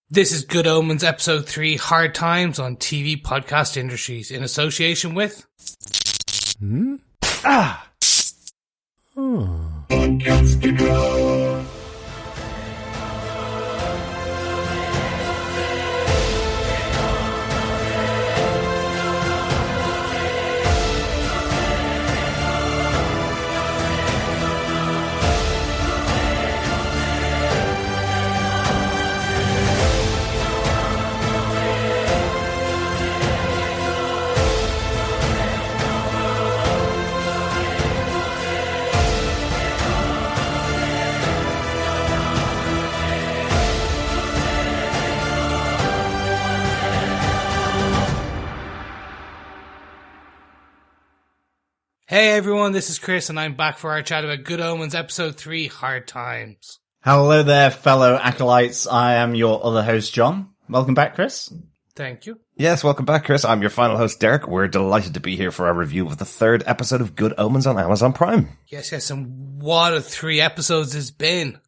This is Good Omens, Episode 3, Hard Times on TV Podcast Industries, in association with... Hey everyone, this is Chris and I'm back for our chat about Good Omens Episode 3, Hard Times. Hello there, fellow acolytes. I am your other host, John. Welcome back, Chris. Thank you. Yes, welcome back, Chris. I'm your final host, Derek. We're delighted to be here for our review of the third episode of Good Omens on Amazon Prime. Yes, and what a 3 episodes it's been.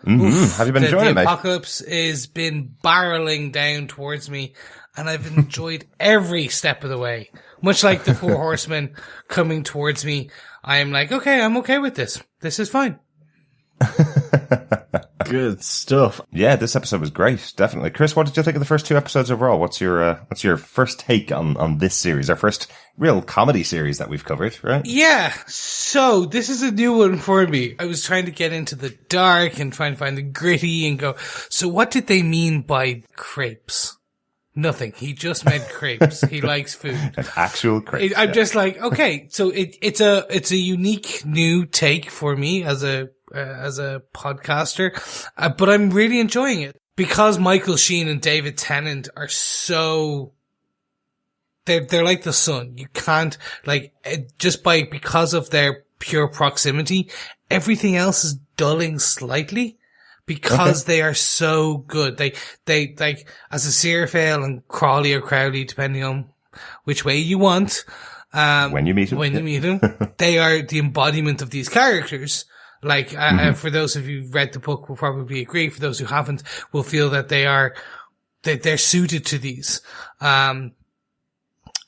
Have you been enjoying it, mate? The apocalypse has been barreling down towards me, and I've enjoyed every step of the way. Much like the 4 horsemen coming towards me, I'm like, okay, I'm okay with this. This is fine. Good stuff. Yeah, this episode was great, definitely. Chris, what did you think of the first 2 episodes overall? What's your first take on this series? Our first real comedy series that we've covered, right? Yeah, so this is a new one for me. I was trying to get into the dark and trying to find the gritty and go, so what did they mean by crepes? Nothing. He just meant crepes. He likes food. Actual crepes. I'm just like, okay, so it's a unique new take for me as a podcaster, but I'm really enjoying it because Michael Sheen and David Tennant are so, they're like the sun. You can't, like, because of their pure proximity, everything else is dulling slightly. Because they are so good. They like, as Aziraphale and Crowley or Crowley, depending on which way you want. When you meet them, they are the embodiment of these characters. Like, for those of you who've read the book will probably agree. For those who haven't, will feel that they're suited to these. And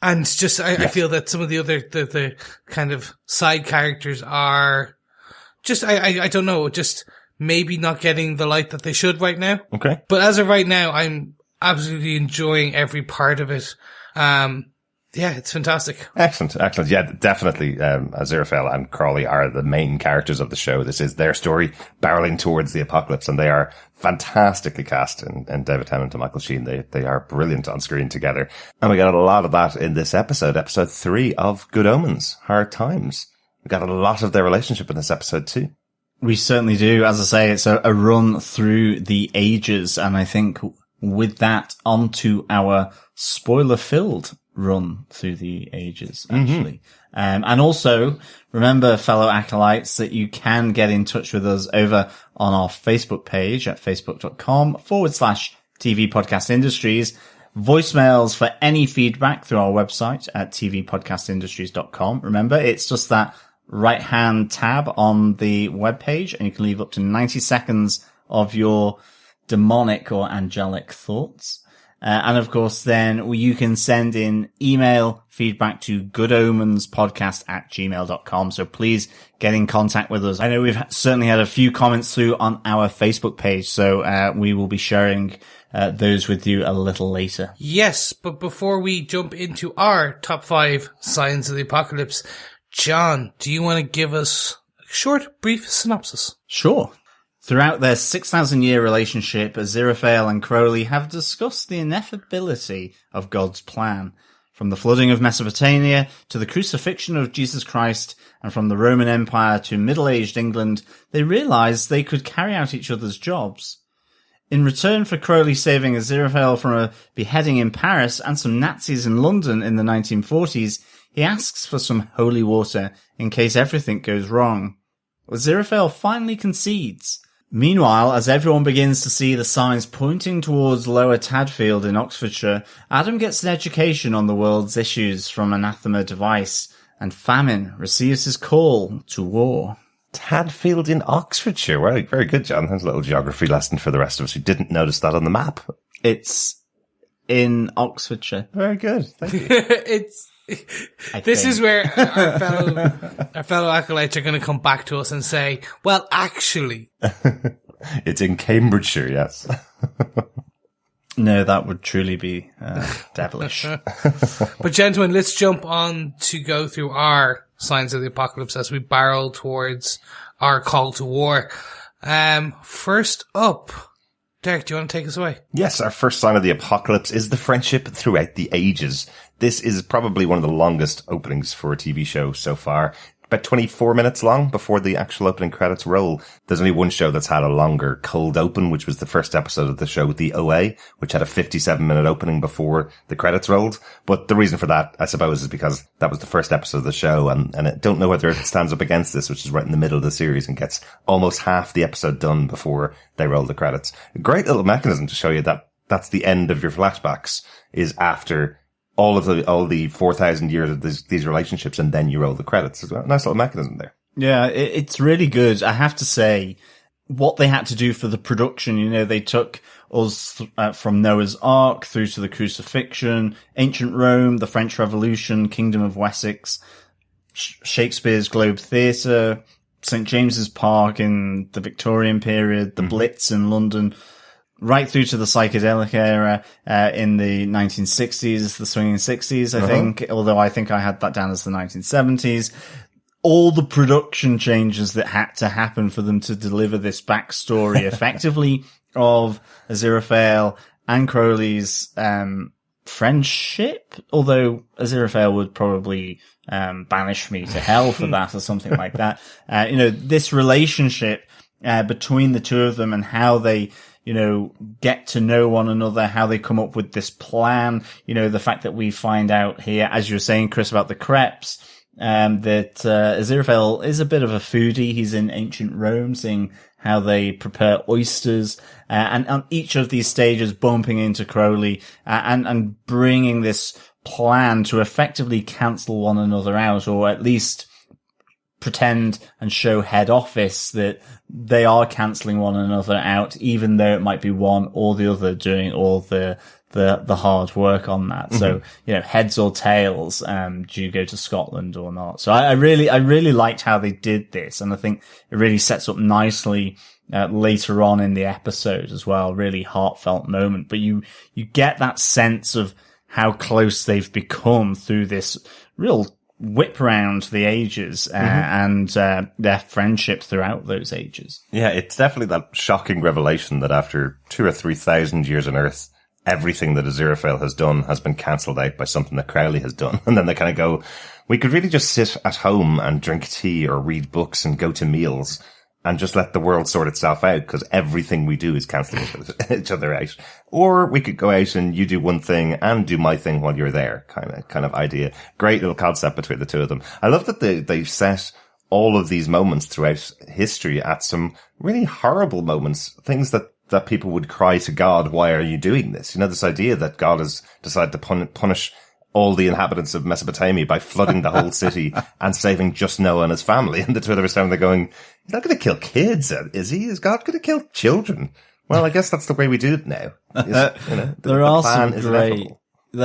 just, I feel that some of the other, the kind of side characters are just, I don't know, just, maybe not getting the light that they should right now. Okay. But as of right now, I'm absolutely enjoying every part of it. Yeah, it's fantastic. Excellent. Yeah, definitely. Aziraphale and Crowley are the main characters of the show. This is their story barreling towards the apocalypse, and they are fantastically cast. And David Tennant and Michael Sheen, they are brilliant on screen together. And we got a lot of that in this episode 3 of Good Omens, Hard Times. We got a lot of their relationship in this episode too. We certainly do. As I say, it's a run through the ages, and I think with that onto our spoiler-filled run through the ages, actually. And also, remember, fellow acolytes, that you can get in touch with us over on our Facebook page at facebook.com/TV Podcast Industries. Voicemails for any feedback through our website at tvpodcastindustries.com. Remember, it's just that right-hand tab on the webpage, and you can leave up to 90 seconds of your demonic or angelic thoughts. And of course, then you can send in email feedback to goodomenspodcast@gmail.com. So please get in contact with us. I know we've certainly had a few comments through on our Facebook page, so we will be sharing those with you a little later. Yes, but before we jump into our top 5 signs of the apocalypse, John, do you want to give us a short, brief synopsis? Sure. Throughout their 6,000-year relationship, Aziraphale and Crowley have discussed the ineffability of God's plan. From the flooding of Mesopotamia to the crucifixion of Jesus Christ, and from the Roman Empire to middle-aged England, they realized they could carry out each other's jobs. In return for Crowley saving Aziraphale from a beheading in Paris and some Nazis in London in the 1940s, he asks for some holy water in case everything goes wrong. Aziraphale finally concedes. Meanwhile, as everyone begins to see the signs pointing towards Lower Tadfield in Oxfordshire, Adam gets an education on the world's issues from Anathema Device, and Famine receives his call to war. Tadfield in Oxfordshire. Well, very good, John. That's a little geography lesson for the rest of us who didn't notice that on the map. It's in Oxfordshire. Very good. Thank you. This is where our fellow acolytes are going to come back to us and say, well, actually. It's in Cambridgeshire, yes. No, that would truly be devilish. But gentlemen, let's jump on to go through our signs of the apocalypse as we barrel towards our call to war. First up, Derek, do you want to take us away? Yes, our first sign of the apocalypse is the friendship throughout the ages. This is probably one of the longest openings for a TV show so far. About 24 minutes long before the actual opening credits roll. There's only one show that's had a longer cold open, which was the first episode of the show, The OA, which had a 57-minute opening before the credits rolled. But the reason for that, I suppose, is because that was the first episode of the show, and I don't know whether it stands up against this, which is right in the middle of the series and gets almost half the episode done before they roll the credits. A great little mechanism to show you that that's the end of your flashbacks, is after all the 4,000 years of these relationships, and then you roll the credits as well. Nice little mechanism there. Yeah, it's really good. I have to say, what they had to do for the production, you know, they took us from Noah's Ark through to the Crucifixion, Ancient Rome, the French Revolution, Kingdom of Wessex, Shakespeare's Globe Theatre, St. James's Park in the Victorian period, the Blitz in London, right through to the psychedelic era in the 1960s, the swinging 60s, I think, although I think I had that down as the 1970s. All the production changes that had to happen for them to deliver this backstory effectively of Aziraphale and Crowley's friendship, although Aziraphale would probably banish me to hell for that or something like that. You know, this relationship between the two of them and how they, you know, get to know one another, how they come up with this plan, you know, the fact that we find out here, as you were saying, Chris, about the crepes, that Aziraphale is a bit of a foodie. He's in ancient Rome, seeing how they prepare oysters, and on each of these stages bumping into Crowley, and bringing this plan to effectively cancel one another out, or at least pretend and show head office that they are cancelling one another out, even though it might be one or the other doing all the hard work on that. So, you know, heads or tails, do you go to Scotland or not? So I really liked how they did this. And I think it really sets up nicely, later on in the episode as well. Really heartfelt moment, but you get that sense of how close they've become through this real whip round the ages, and their friendship throughout those ages. Yeah, it's definitely that shocking revelation that after 2,000 or 3,000 years on Earth, everything that Aziraphale has done has been cancelled out by something that Crowley has done. And then they kind of go, we could really just sit at home and drink tea or read books and go to meals and just let the world sort itself out, because everything we do is cancelling each other out. Or we could go out and you do one thing and do my thing while you're there, kind of idea. Great little concept between the two of them. I love that they set all of these moments throughout history at some really horrible moments, things that people would cry to God, why are you doing this? You know, this idea that God has decided to punish all the inhabitants of Mesopotamia by flooding the whole city and saving just Noah and his family. And the two of them are standing there going, he's not going to kill kids, is he? Is God going to kill children? Well, I guess that's the way we do it now. There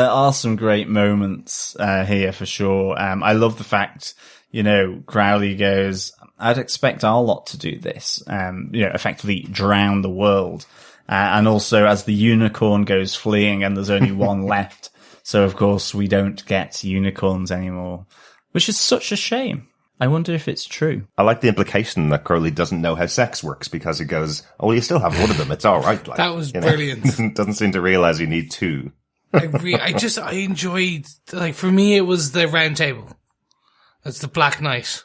are some great moments here for sure. I love the fact, you know, Crowley goes, I'd expect our lot to do this, you know, effectively drown the world. And also as the unicorn goes fleeing and there's only one left. So of course we don't get unicorns anymore, which is such a shame. I wonder if it's true. I like the implication that Crowley doesn't know how sex works, because he goes, oh, well, you still have one of them. It's all right. Like, that was brilliant. Doesn't seem to realize you need two. I enjoyed, like, for me, it was the round table. It's the Black Knight.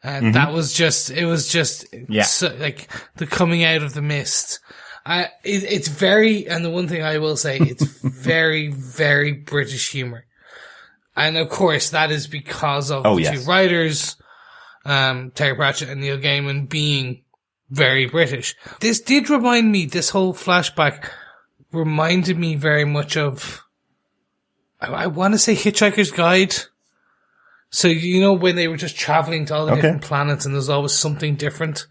And that was just, so, like, the coming out of the mist. It's very, and the one thing I will say, it's very, very British humor. And of course, that is because of the two writers, Terry Pratchett and Neil Gaiman, being very British. This did remind me, this whole flashback reminded me very much of, I want to say Hitchhiker's Guide. So, you know, when they were just traveling to all the different planets and there's always something different,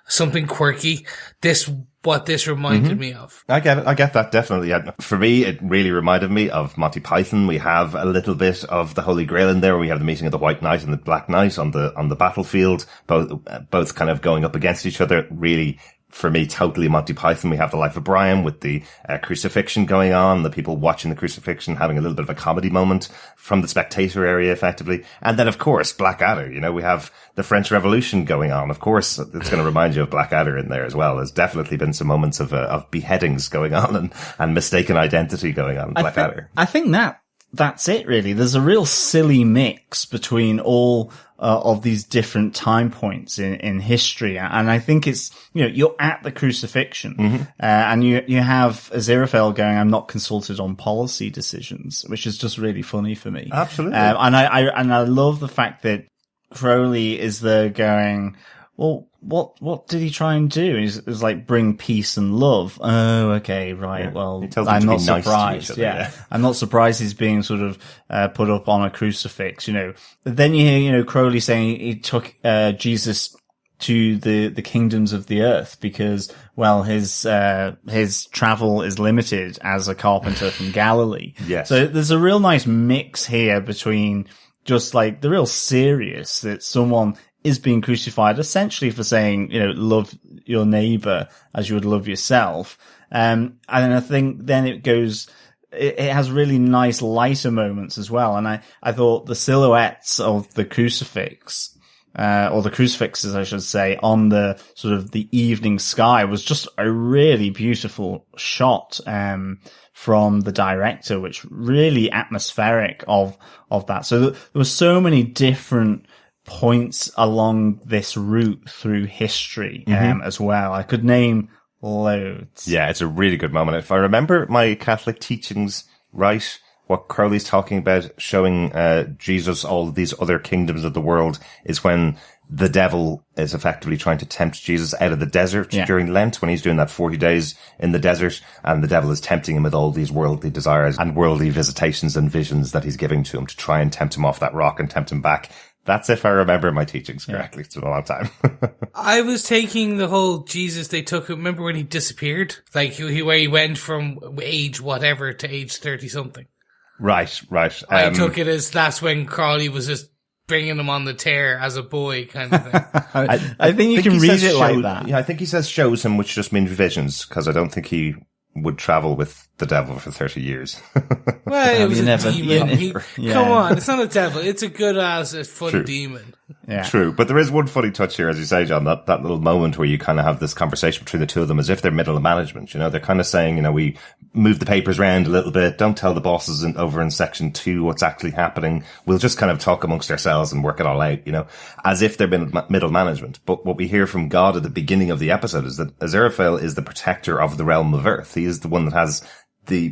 something quirky. This what this reminded me of. I get it. I get that, definitely. Yeah. For me, it really reminded me of Monty Python. We have a little bit of the Holy Grail in there. We have the meeting of the White Knight and the Black Knight on the battlefield, both kind of going up against each other. Really, for me, totally Monty Python. We have the Life of Brian with the crucifixion going on, the people watching the crucifixion having a little bit of a comedy moment from the spectator area, effectively. And then, of course, Blackadder. You know, we have the French Revolution going on. Of course, it's going to remind you of Blackadder in there as well. There's definitely been some moments of beheadings going on and mistaken identity going on in Blackadder. I think that's it, really. There's a real silly mix between all of these different time points in history. And I think it's, you know, you're at the crucifixion, and you have Aziraphale going, I'm not consulted on policy decisions, which is just really funny for me. Absolutely. And I love the fact that Crowley is there going, well, what did he try and do? It's like bring peace and love. Oh, okay, right. Yeah. Well, I'm not surprised. Yeah. I'm not surprised he's being sort of put up on a crucifix, you know. But then you hear, you know, Crowley saying he took Jesus to the kingdoms of the earth because, well, his travel is limited as a carpenter from Galilee. Yes. So there's a real nice mix here between just like the real serious that someone is being crucified essentially for saying, you know, love your neighbor as you would love yourself. And I think then it has really nice lighter moments as well. And I thought the silhouettes of the crucifix, or the crucifixes, I should say, on the sort of the evening sky was just a really beautiful shot, from the director, which really atmospheric of that. So there were so many different points along this route through history, as well. I could name loads. Yeah, it's a really good moment. If I remember my Catholic teachings right, what Crowley's talking about, showing Jesus all these other kingdoms of the world, is when the devil is effectively trying to tempt Jesus out of the desert during Lent, when he's doing that 40 days in the desert, and the devil is tempting him with all these worldly desires and worldly visitations and visions that he's giving to him to try and tempt him off that rock and tempt him back. That's if I remember my teachings correctly. It's been a long time. I was taking the whole Jesus, they took, remember when he disappeared? Like where he went from age whatever to age 30 something. Right. I took it as that's when Crowley was just bringing him on the tear as a boy kind of thing. I think you can read it like that. Yeah, I think he says shows him, which just means visions, because I don't think he would travel with the devil for 30 years. Well, it was a demon. Come on, it's not a devil. It's a good-ass, fun demon. Yeah. True. But there is one funny touch here, as you say, John, that little moment where you kind of have this conversation between the two of them as if they're middle management. You know, they're kind of saying, you know, we move the papers around a little bit. Don't tell the bosses over in section 2 what's actually happening. We'll just kind of talk amongst ourselves and work it all out, you know, as if they're middle management. But what we hear from God at the beginning of the episode is that Aziraphale is the protector of the realm of earth. He is the one that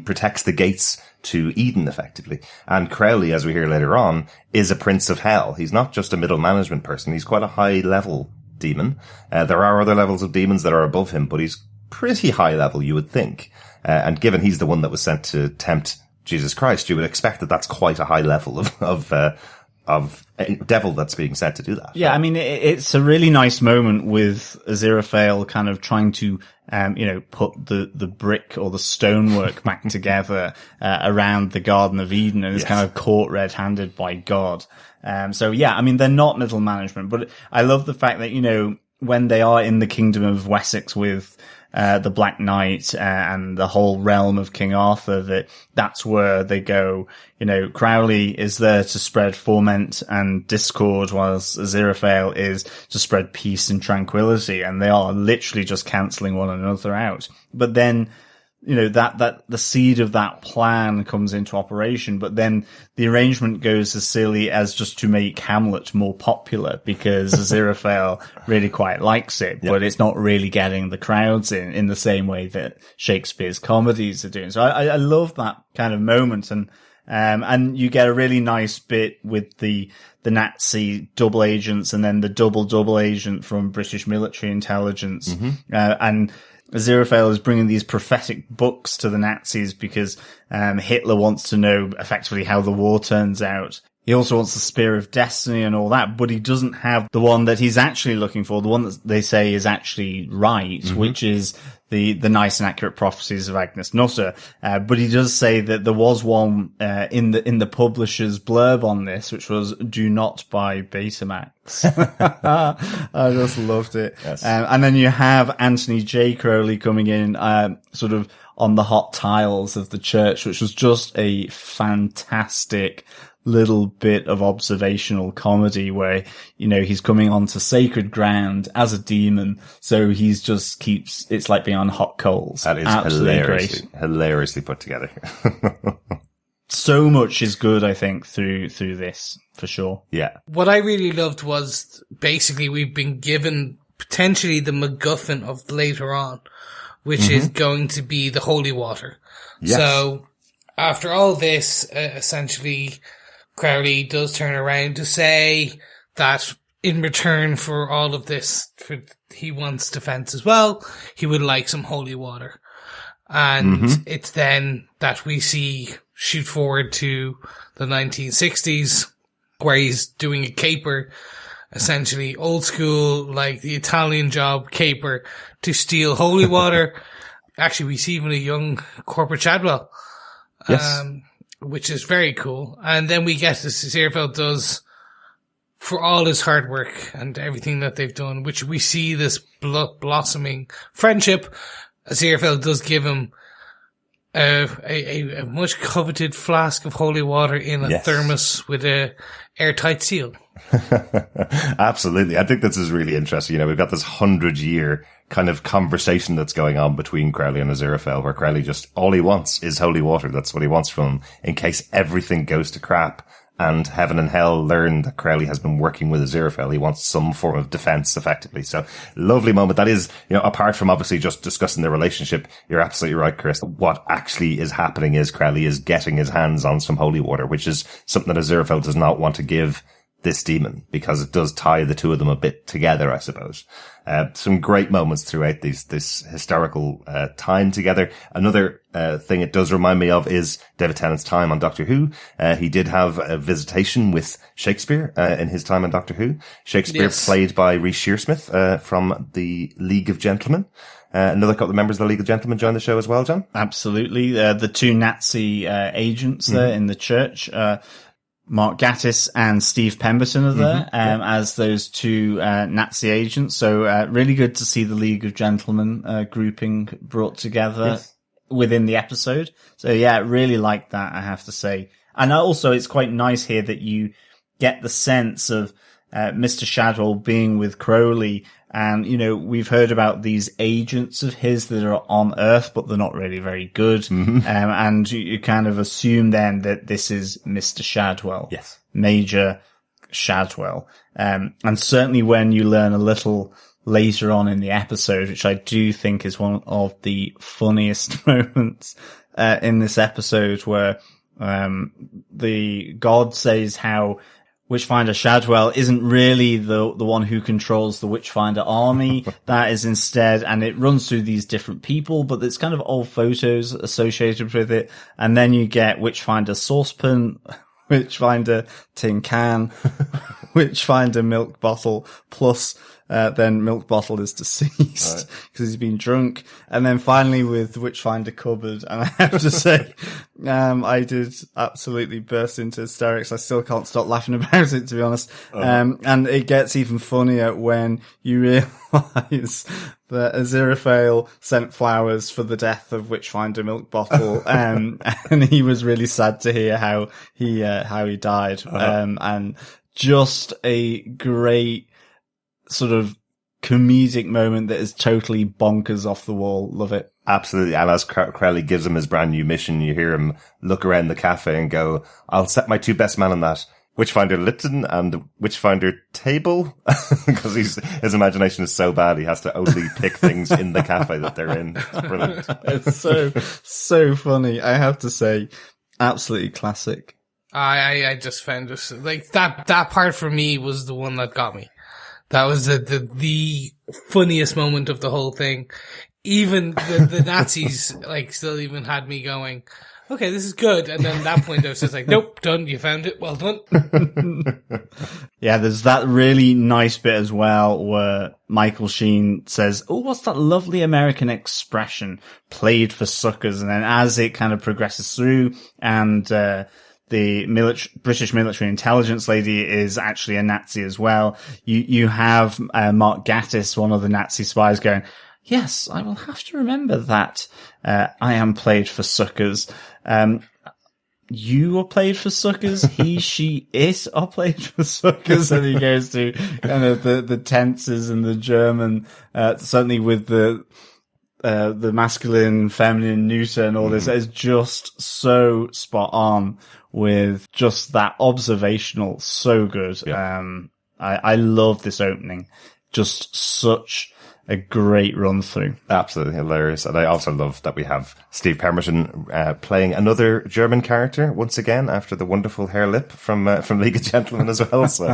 protects the gates to Eden, effectively. And Crowley, as we hear later on, is a prince of hell. He's not just a middle management person. He's quite a high level demon. There are other levels of demons that are above him, but he's pretty high level, you would think. And given he's the one that was sent to tempt Jesus Christ, you would expect that that's quite a high level of a devil that's being sent to do that. Yeah, I mean, it's a really nice moment with Aziraphale kind of trying to, put the brick or the stonework back together, around the Garden of Eden, and is kind of caught red-handed by God. So yeah, I mean, they're not middle management, but I love the fact that, you know, when they are in the Kingdom of Wessex with the Black Knight and the whole realm of King Arthur, that's where they go. You know, Crowley is there to spread ferment and discord, whilst Aziraphale is to spread peace and tranquility, and they are literally just cancelling one another out. But then, you know, that the seed of that plan comes into operation, but then the arrangement goes as silly as just to make Hamlet more popular, because Aziraphale really quite likes it, but it's not really getting the crowds in the same way that Shakespeare's comedies are doing. So I love that kind of moment, and you get a really nice bit with the Nazi double agents, and then the double agent from British military intelligence, and Aziraphale is bringing these prophetic books to the Nazis because Hitler wants to know effectively how the war turns out. He also wants the Spear of Destiny and all that, but he doesn't have the one that he's actually looking for, the one that they say is actually right, which is the nice and accurate prophecies of Agnes Nutter. But he does say that there was one, in the publisher's blurb on this, which was, do not buy Betamax. I just loved it. Yes. And then you have Anthony J. Crowley coming in, sort of on the hot tiles of the church, which was just a fantastic little bit of observational comedy where, you know, he's coming onto sacred ground as a demon. So he's just it's like being on hot coals. That is hilariously put together. So much is good, I think, through this, for sure. Yeah. What I really loved was basically we've been given potentially the MacGuffin of later on, which is going to be the holy water. Yes. So after all this, essentially, Crowley does turn around to say that in return for all of this, he wants defense as well. He would like some holy water. And it's then that we shoot forward to the 1960s where he's doing a caper, essentially old school, like the Italian job caper to steal holy water. Actually, we see even a young Corporate Chadwell. Yes. Which is very cool. And then we get to Aziraphale does, for all his hard work and everything that they've done, which we see this blossoming friendship. Aziraphale does give him a much coveted flask of holy water in a thermos with a airtight seal. Absolutely. I think this is really interesting. You know, we've got this 100-year kind of conversation that's going on between Crowley and Aziraphale, where Crowley all he wants is holy water. That's what he wants from him in case everything goes to crap. And heaven and hell learn that Crowley has been working with Aziraphale. He wants some form of defense, effectively. So, lovely moment. That is, you know, apart from obviously just discussing the relationship, you're absolutely right, Chris. What actually is happening is Crowley is getting his hands on some holy water, which is something that Aziraphale does not want to give this demon, because it does tie the two of them a bit together, I suppose. Some great moments throughout this historical time together. Another thing it does remind me of is David Tennant's time on Doctor Who. He did have a visitation with Shakespeare in his time on Doctor Who. Shakespeare, played by Rhys Shearsmith from the League of Gentlemen. Another couple of members of the League of Gentlemen joined the show as well, John. Absolutely. The two Nazi agents there in the church, Mark Gatiss and Steve Pemberton are there as those two Nazi agents. So really good to see the League of Gentlemen grouping brought together within the episode. So yeah, really like that, I have to say. And also it's quite nice here that you get the sense of Mr. Shadwell being with Crowley. And, you know, we've heard about these agents of his that are on Earth, but they're not really very good. And you kind of assume then that this is Mr. Shadwell. Yes. Major Shadwell. And certainly when you learn a little later on in the episode, which I do think is one of the funniest moments in this episode, where the god says how Witchfinder Shadwell isn't really the one who controls the Witchfinder army. That is instead, and it runs through these different people, but there's kind of old photos associated with it. And then you get Witchfinder saucepan, Witchfinder tin can, Witchfinder milk bottle, plus then milk bottle is deceased because he's been drunk. And then finally with Witchfinder cupboard. And I have to say, I did absolutely burst into hysterics. I still can't stop laughing about it, to be honest. And it gets even funnier when you realise that Aziraphale sent flowers for the death of Witchfinder milk bottle. And he was really sad to hear how he died. And just a great sort of comedic moment that is totally bonkers off the wall. Love it. Absolutely. And as Crowley gives him his brand new mission, you hear him look around the cafe and go, I'll set my two best men on that. Witchfinder Lipton and Witchfinder Table. Because his imagination is so bad, he has to only pick things in the cafe that they're in. It's brilliant. It's so funny. I have to say, absolutely classic. I just found this, like, that part for me was the one that got me. That was the funniest moment of the whole thing. even the Nazis, like, still even had me going, okay, this is good. And then at that point I was just like, nope, done. You found it. Well done. Yeah, there's that really nice bit as well where Michael Sheen says, oh, what's that lovely American expression? Played for suckers. And then as it kind of progresses through and, the British military intelligence lady is actually a Nazi as well. You have, Mark Gatiss, one of the Nazi spies going, yes, I will have to remember that, I am played for suckers. You are played for suckers. He, she, it are played for suckers. And he goes to kind of the tenses and the German, certainly with the masculine, feminine, neuter and all this is just so spot on with just that observational. So good. Yeah. I love this opening. Just such a great run through. Absolutely hilarious. And I also love that we have Steve Pemberton playing another German character once again after the wonderful hair lip from League of Gentlemen as well. So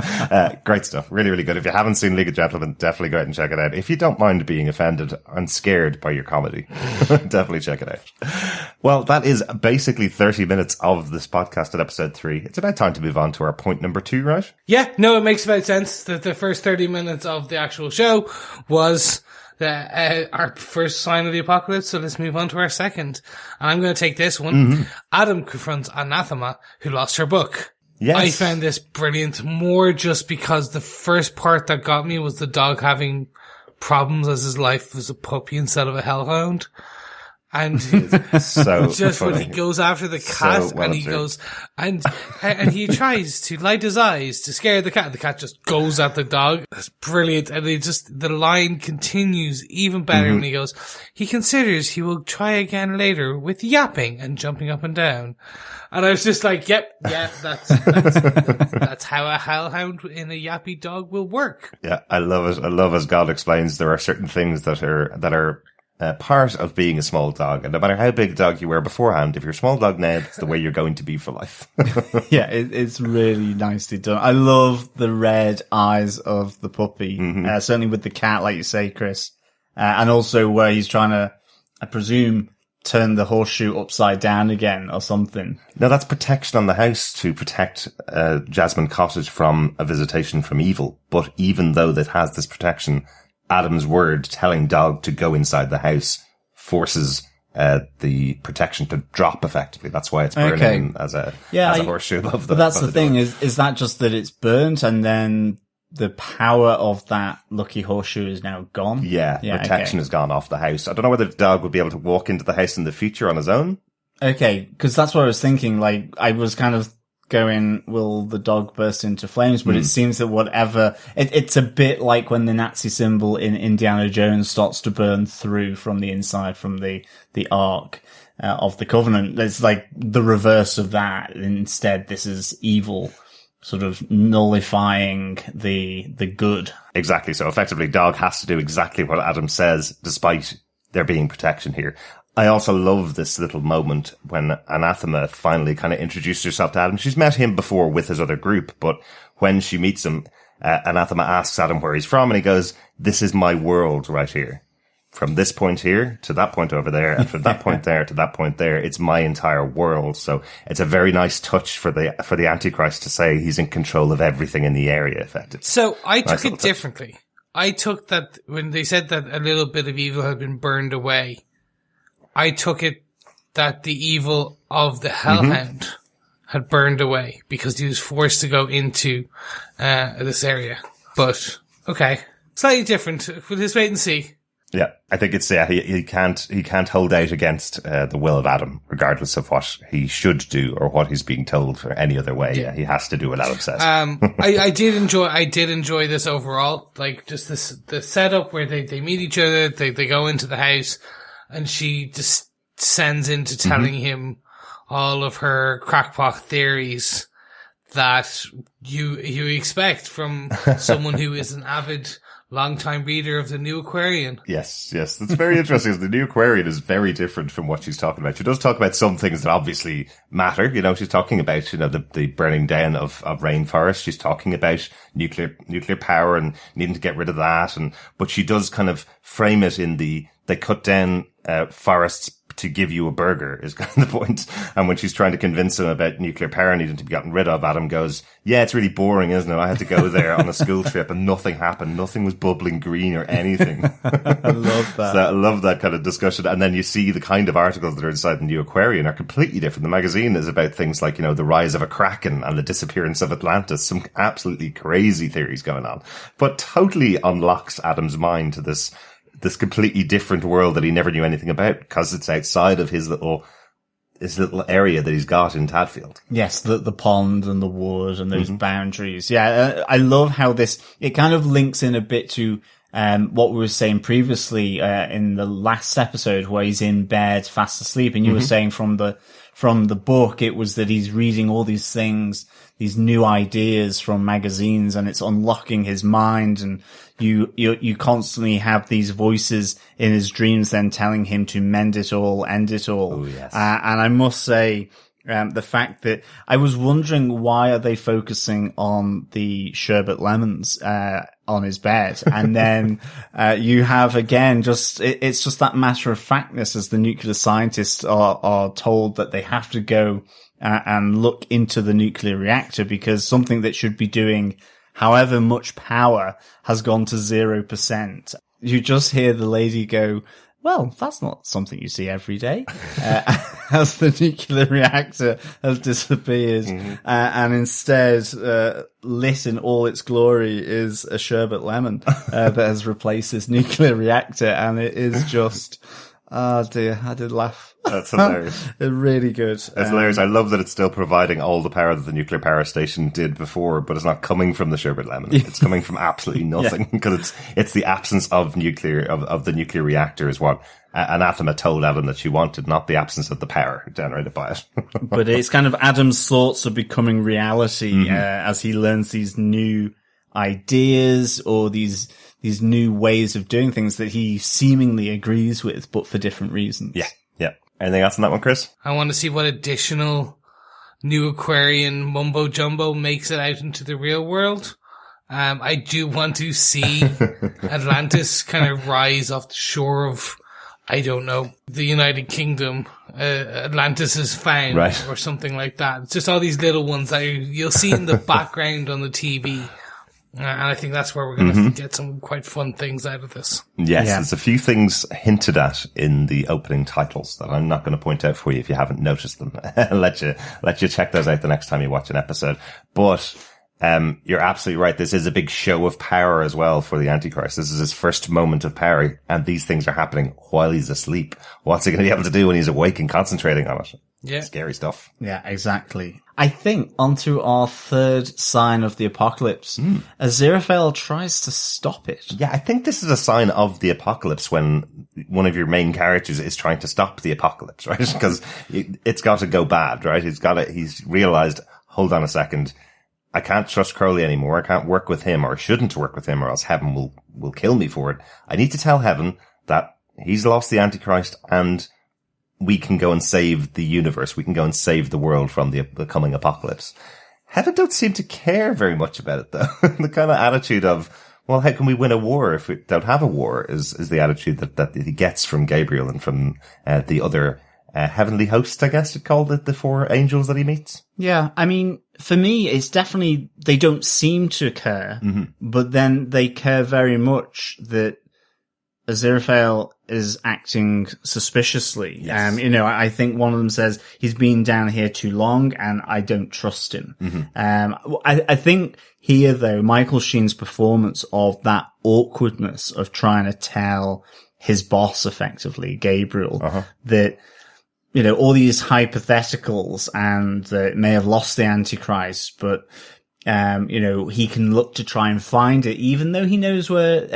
great stuff. Really, really good. If you haven't seen League of Gentlemen, definitely go out and check it out. If you don't mind being offended and scared by your comedy, definitely check it out. Well, that is basically 30 minutes of this podcast at episode 3. It's about time to move on to our point number 2, right? Yeah, no, it makes about sense that the first 30 minutes of the actual show was our first sign of the apocalypse, so let's move on to our second. And I'm going to take this one. Mm-hmm. Adam confronts Anathema, who lost her book. Yes. I found this brilliant, more just because the first part that got me was the dog having problems as his life was a puppy instead of a hellhound. And so just funny. when he goes after the cat so well and he goes and he tries to light his eyes to scare the cat just goes at the dog. That's brilliant. And the line continues even better when he goes, he considers he will try again later with yapping and jumping up and down. And I was just like, yep, yeah, that's how a hellhound in a yappy dog will work. Yeah, I love it. I love, as God explains, there are certain things that are part of being a small dog, and no matter how big a dog you were beforehand, if you're a small dog now, that's the way you're going to be for life. Yeah, it's really nicely done. I love the red eyes of the puppy, certainly with the cat, like you say, Chris, and also where he's trying to, I presume, turn the horseshoe upside down again or something. No, that's protection on the house to protect Jasmine Cottage from a visitation from evil. But even though that has this protection, Adam's word telling dog to go inside the house forces the protection to drop effectively. That's why it's burning as a horseshoe above the. But that's the thing is that just that it's burnt and then the power of that lucky horseshoe is now gone? Yeah, protection has gone off the house. I don't know whether the dog would be able to walk into the house in the future on his own. Okay, because that's what I was thinking. Like, I was kind of going, will the dog burst into flames? But it seems that whatever, it's a bit like when the Nazi symbol in Indiana Jones starts to burn through from the inside, from the Ark of the Covenant. It's like the reverse of that. Instead, this is evil sort of nullifying the good. Exactly. So effectively, dog has to do exactly what Adam says, despite there being protection here. I also love this little moment when Anathema finally kind of introduced herself to Adam. She's met him before with his other group, but when she meets him, Anathema asks Adam where he's from, and he goes, "This is my world right here. From this point here to that point over there, and from that point there to that point there, it's my entire world." So it's a very nice touch for the Antichrist to say he's in control of everything in the area, effectively. So I took it differently. I took that when they said that a little bit of evil had been burned away, I took it that the evil of the Hellhound had burned away because he was forced to go into this area. But okay, slightly different. We'll just wait and see. Yeah, I think it's he can't hold out against the will of Adam, regardless of what he should do or what he's being told for any other way. Yeah, he has to do what Adam says. I did enjoy this overall. Like just the setup where they meet each other, they go into the house, and she just descends into telling him all of her crackpot theories that you expect from someone who is an avid long-time reader of the New Aquarian. Yes. That's very interesting. The New Aquarian is very different from what she's talking about. She does talk about some things that obviously matter. You know, she's talking about, the burning down of rainforest. She's talking about nuclear power and needing to get rid of that. But she does kind of frame it in the they cut down forests to give you a burger is kind of the point. And when she's trying to convince him about nuclear power needing to be gotten rid of, Adam goes, yeah, it's really boring, isn't it? I had to go there on a school trip and nothing happened. Nothing was bubbling green or anything. I love that. So I love that kind of discussion. And then you see the kind of articles that are inside the New Aquarian are completely different. The magazine is about things like, the rise of a kraken and the disappearance of Atlantis. Some absolutely crazy theories going on, but totally unlocks Adam's mind to this completely different world that he never knew anything about because it's outside of his little area that he's got in Tadfield. Yes, the pond and the wood and those boundaries. Yeah, I love how it kind of links in a bit to what we were saying previously in the last episode where he's in bed fast asleep, and you were saying from the book it was that he's reading all these things, these new ideas from magazines, and it's unlocking his mind, and you constantly have these voices in his dreams then telling him to mend it all, end it all. Oh, yes. And I must say, the fact that I was wondering why are they focusing on the sherbet lemons on his bed, and then you have again it's just that matter of factness as the nuclear scientists are told that they have to go and look into the nuclear reactor because something that should be doing however much power has gone to 0%. You just hear the lady go, well, that's not something you see every day, as the nuclear reactor has disappeared. And instead, lit in all its glory is a sherbet lemon, that has replaced this nuclear reactor. And it is just, oh dear, I did laugh. That's hilarious. It's really good. It's hilarious. I love that it's still providing all the power that the nuclear power station did before, but it's not coming from the sherbet lemon. It's coming from absolutely nothing because it's the absence of the nuclear reactor is what Anathema told Adam that she wanted, not the absence of the power generated by it. But it's kind of Adam's thoughts are becoming reality as he learns these new ideas or these new ways of doing things that he seemingly agrees with, but for different reasons. Yeah. Anything else on that one, Chris? I want to see what additional New Aquarian mumbo jumbo makes it out into the real world. I do want to see Atlantis kind of rise off the shore of, I don't know, the United Kingdom. Atlantis is found, right, or something like that. It's just all these little ones that you'll see in the background on the TV. And I think that's where we're going to get some quite fun things out of this. Yes, there's a few things hinted at in the opening titles that I'm not going to point out for you if you haven't noticed them. let you check those out the next time you watch an episode. But you're absolutely right. This is a big show of power as well for the Antichrist. This is his first moment of power, and these things are happening while he's asleep. What's he going to be able to do when he's awake and concentrating on it? Yeah. Scary stuff. Yeah, exactly. I think onto our third sign of the apocalypse. Aziraphale tries to stop it. Yeah, I think this is a sign of the apocalypse when one of your main characters is trying to stop the apocalypse, right? Because it's got to go bad, right? He's realized, hold on a second, I can't trust Crowley anymore. I can't work with him, or shouldn't work with him, or else heaven will kill me for it. I need to tell heaven that he's lost the Antichrist and we can go and save the universe. We can go and save the world from the coming apocalypse. Heaven don't seem to care very much about it, though. The kind of attitude of, well, how can we win a war if we don't have a war is the attitude that he gets from Gabriel and from the other heavenly hosts, I guess you'd call it, the four angels that he meets. Yeah, I mean, for me, it's definitely, they don't seem to care, but then they care very much that Aziraphale is acting suspiciously. Yes. I think one of them says he's been down here too long and I don't trust him. I think here though, Michael Sheen's performance of that awkwardness of trying to tell his boss effectively, Gabriel, that, all these hypotheticals and that may have lost the Antichrist, but, he can look to try and find it, even though he knows where,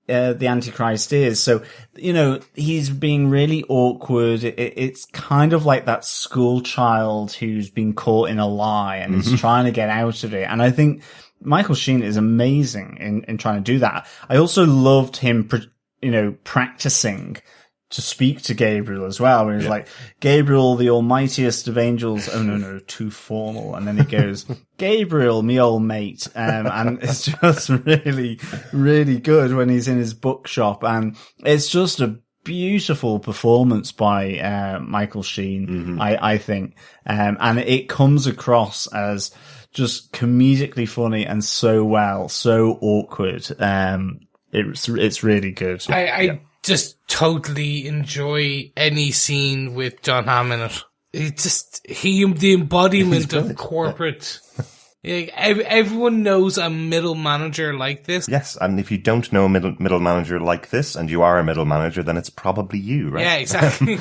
the Antichrist is. So, he's being really awkward. It's kind of like that school child who's been caught in a lie and is trying to get out of it. And I think Michael Sheen is amazing in trying to do that. I also loved him, practicing to speak to Gabriel as well. Where he's like, Gabriel, the almightiest of angels. Oh no, too formal. And then he goes, Gabriel, me old mate. And it's just really, really good when he's in his bookshop. And it's just a beautiful performance by Michael Sheen, I think. And it comes across as just comedically funny and so awkward. It's really good. I just totally enjoy any scene with John Hamm in it. The embodiment of corporate. Everyone knows a middle manager like this. Yes, and if you don't know a middle manager like this, and you are a middle manager, then it's probably you, right? Yeah, exactly.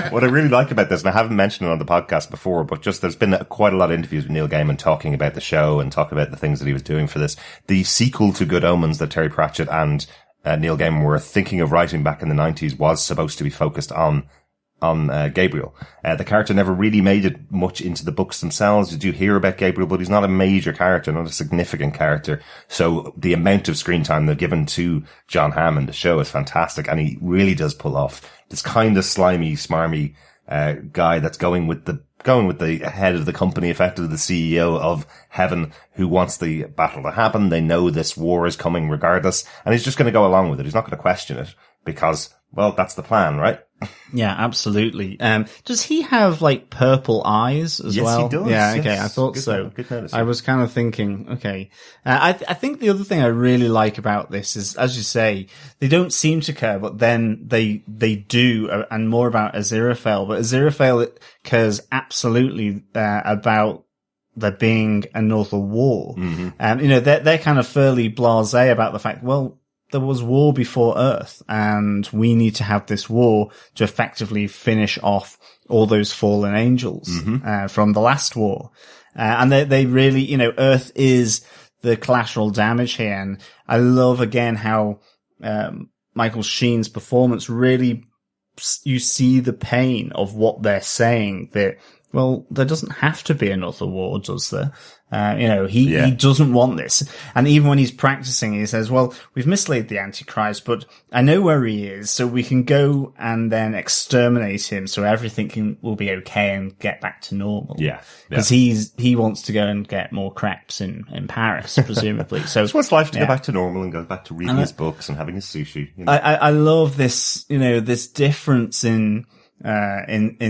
What I really like about this, and I haven't mentioned it on the podcast before, but just there's been quite a lot of interviews with Neil Gaiman talking about the show and talking about the things that he was doing for this. The sequel to Good Omens that Terry Pratchett and Neil Gaiman were thinking of writing back in the 90s was supposed to be focused on Gabriel. The character never really made it much into the books themselves. You do hear about Gabriel, but he's not a major character, not a significant character. So the amount of screen time they've given to John Hamm in the show is fantastic, and he really does pull off this kind of slimy, smarmy guy that's going with the head of the company, effectively the CEO of Heaven, who wants the battle to happen. They know this war is coming regardless, and he's just going to go along with it. He's not going to question it because, well, that's the plan, right? Yeah, absolutely. Does he have like purple eyes as well? Yes, he does. Yeah, yes. okay, I thought Good so. Good notice. I was kind of thinking, okay. I think the other thing I really like about this is, as you say, they don't seem to care, but then they do, and more about Aziraphale. But Aziraphale cares absolutely about there being another war. They're kind of fairly blasé about the fact, well, there was war before Earth, and we need to have this war to effectively finish off all those fallen angels from the last war. And they really, Earth is the collateral damage here. And I love again how Michael Sheen's performance really, you see the pain of what they're saying, that, well, there doesn't have to be another war, does there? He doesn't want this. And even when he's practicing, he says, well, we've mislaid the Antichrist, but I know where he is, so we can go and then exterminate him so everything will be okay and get back to normal. Yeah. Because he wants to go and get more crepes in Paris, presumably. So just wants life to go back to normal and go back to reading his books and having his sushi. I love this, this difference in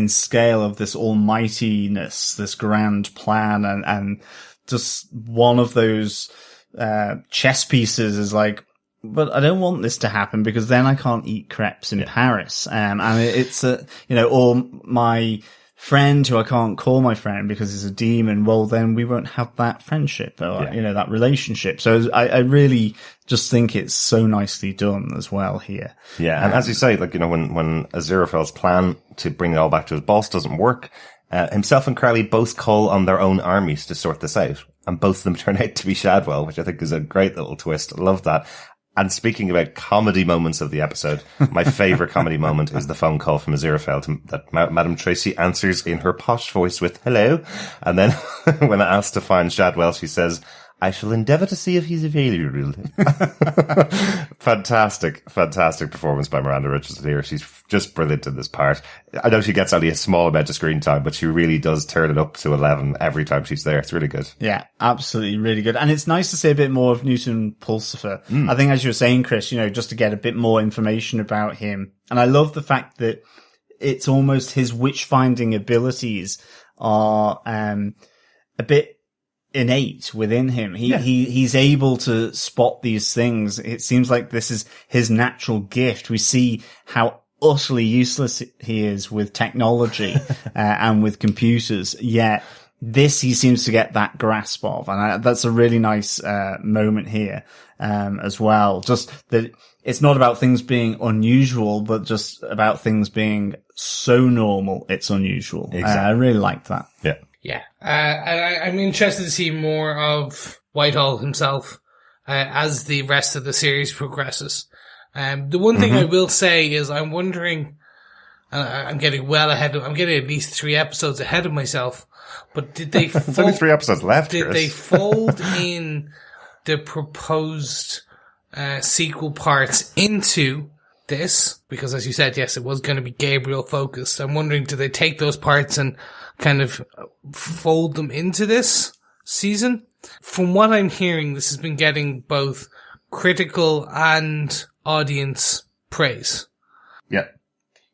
scale of this almightiness, this grand plan, and just one of those chess pieces is like, but I don't want this to happen because then I can't eat crepes in Paris. And it's or my friend who I can't call my friend because he's a demon. Well, then we won't have that friendship or, that relationship. So I really just think it's so nicely done as well here. Yeah. And as you say, when Aziraphale's plan to bring it all back to his boss doesn't work, himself and Crowley both call on their own armies to sort this out. And both of them turn out to be Shadwell, which I think is a great little twist. I love that. And speaking about comedy moments of the episode, my favourite comedy moment is the phone call from Aziraphale that Madame Tracy answers in her posh voice with hello. And then when asked to find Shadwell, she says, I shall endeavour to see if he's available. Fantastic performance by Miranda Richardson here. She's just brilliant in this part. I know she gets only a small amount of screen time, but she really does turn it up to 11 every time she's there. It's really good. Yeah, absolutely really good. And it's nice to see a bit more of Newton Pulsifer. I think, as you were saying, Chris, just to get a bit more information about him. And I love the fact that it's almost his witch-finding abilities are a bit innate within him. He's able to spot these things. It seems like this is his natural gift. We see how utterly useless he is with technology and with computers, yet this he seems to get that grasp of, and that's a really nice moment here as well. Just that it's not about things being unusual, but just about things being so normal it's unusual. Exactly. I really liked that. Yeah. Yeah, I'm interested to see more of Whitehall himself as the rest of the series progresses. The one thing I will say is I'm wondering, I'm getting I'm getting at least 3 episodes ahead of myself, but did they There's only 3 episodes left, Did Chris. they fold in the proposed sequel parts into this? Because as you said, yes, it was going to be Gabriel focused. I'm wondering, do they take those parts and kind of fold them into this season? From what I'm hearing, this has been getting both critical and audience praise. Yeah.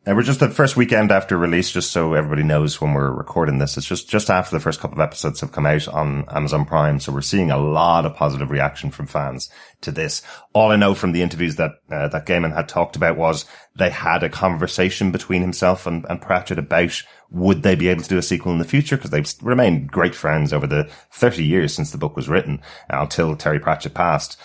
And we're just the first weekend after release, just so everybody knows when we're recording this. It's just after the first couple of episodes have come out on Amazon Prime. So we're seeing a lot of positive reaction from fans to this. All I know from the interviews that Gaiman had talked about was they had a conversation between himself and Pratchett about would they be able to do a sequel in the future? Because they've remained great friends over the 30 years since the book was written, until Terry Pratchett passed.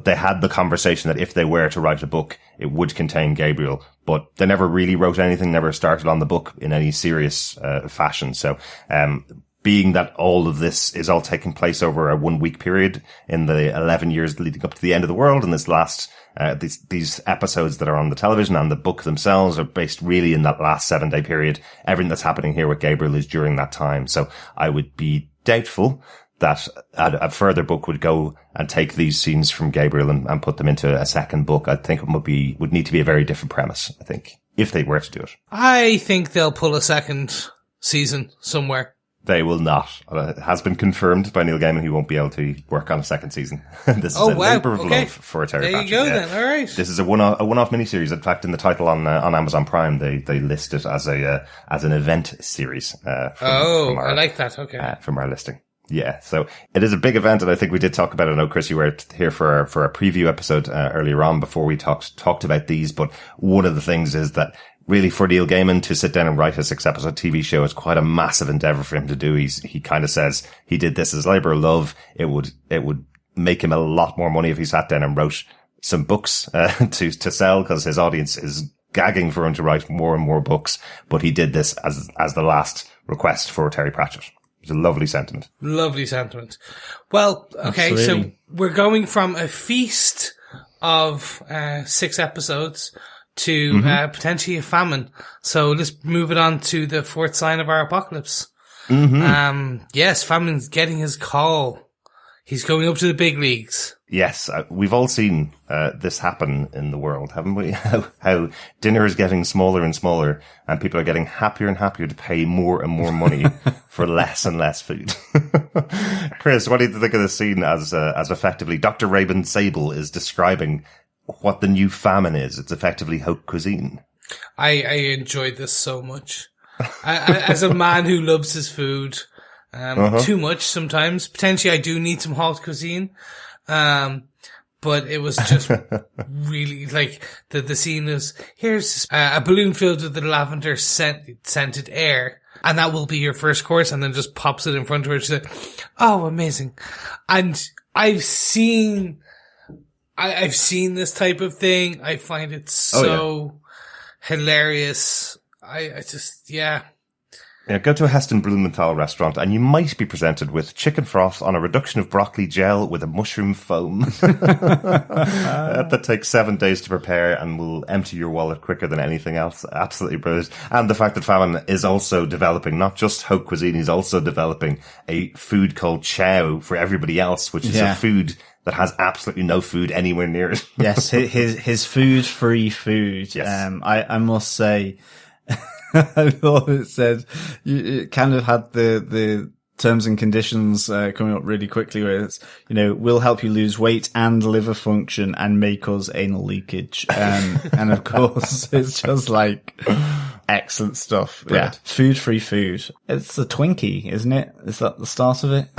They had the conversation that if they were to write a book, it would contain Gabriel, but they never really wrote anything, never started on the book in any serious fashion. So, being that all of this is all taking place over a 1 week period in the 11 years leading up to the end of the world, and this last, these episodes that are on the television and the book themselves are based really in that last 7-day period. Everything that's happening here with Gabriel is during that time. So I would be doubtful that a further book would go and take these scenes from Gabriel and put them into a second book. I think it would need to be a very different premise, I think, if they were to do it. I think they'll pull a second season somewhere. They will not. It has been confirmed by Neil Gaiman he won't be able to work on a second season. This is a labour of love for Terry Pratchett. There you go then, alright. This is a one-off miniseries. In fact, in the title on Amazon Prime, they list it as an event series. I like that, okay. From our listing. Yeah, so it is a big event, and I think we did talk about it. I know, Chris, you were here for a preview episode earlier on before we talked about these, but one of the things is that really for Neil Gaiman to sit down and write a 6-episode TV show is quite a massive endeavor for him to do. He kind of says he did this as labor of love. It would make him a lot more money if he sat down and wrote some books, to sell, because his audience is gagging for him to write more and more books. But he did this as the last request for Terry Pratchett. It's a lovely sentiment. Lovely sentiment. Well, okay, absolutely. So we're going from a feast of 6 episodes to potentially a famine. So let's move it on to the 4th sign of our apocalypse. Yes, Famine's getting his call. He's going up to the big leagues. Yes, we've all seen this happen in the world, haven't we? How dinner is getting smaller and smaller, and people are getting happier and happier to pay more and more money for less and less food. Chris, what do you think of this scene as effectively Dr. Rabin Sable is describing what the new famine is? It's effectively haute cuisine. I enjoyed this so much. As a man who loves his food, too much sometimes. Potentially I do need some haute cuisine. But it was just really like the scene is, here's a balloon filled with the lavender scented air, and that will be your first course, and then just pops it in front of her. She's like, oh, amazing. And I've seen this type of thing. I find it so hilarious. I just, yeah. Yeah, go to a Heston Blumenthal restaurant and you might be presented with chicken froth on a reduction of broccoli gel with a mushroom foam. That takes 7 days to prepare and will empty your wallet quicker than anything else. Absolutely brilliant. And the fact that Famine is also developing not just haute cuisine, he's also developing a food called chow for everybody else, which is a food that has absolutely no food anywhere near it. Yes, his food-free food. Yes. I must say, I thought it said, it kind of had the terms and conditions coming up really quickly, where it's, will help you lose weight and liver function and may cause anal leakage. And of course, it's just like excellent stuff. Brilliant. Yeah. Food-free food. It's a Twinkie, isn't it? Is that the start of it?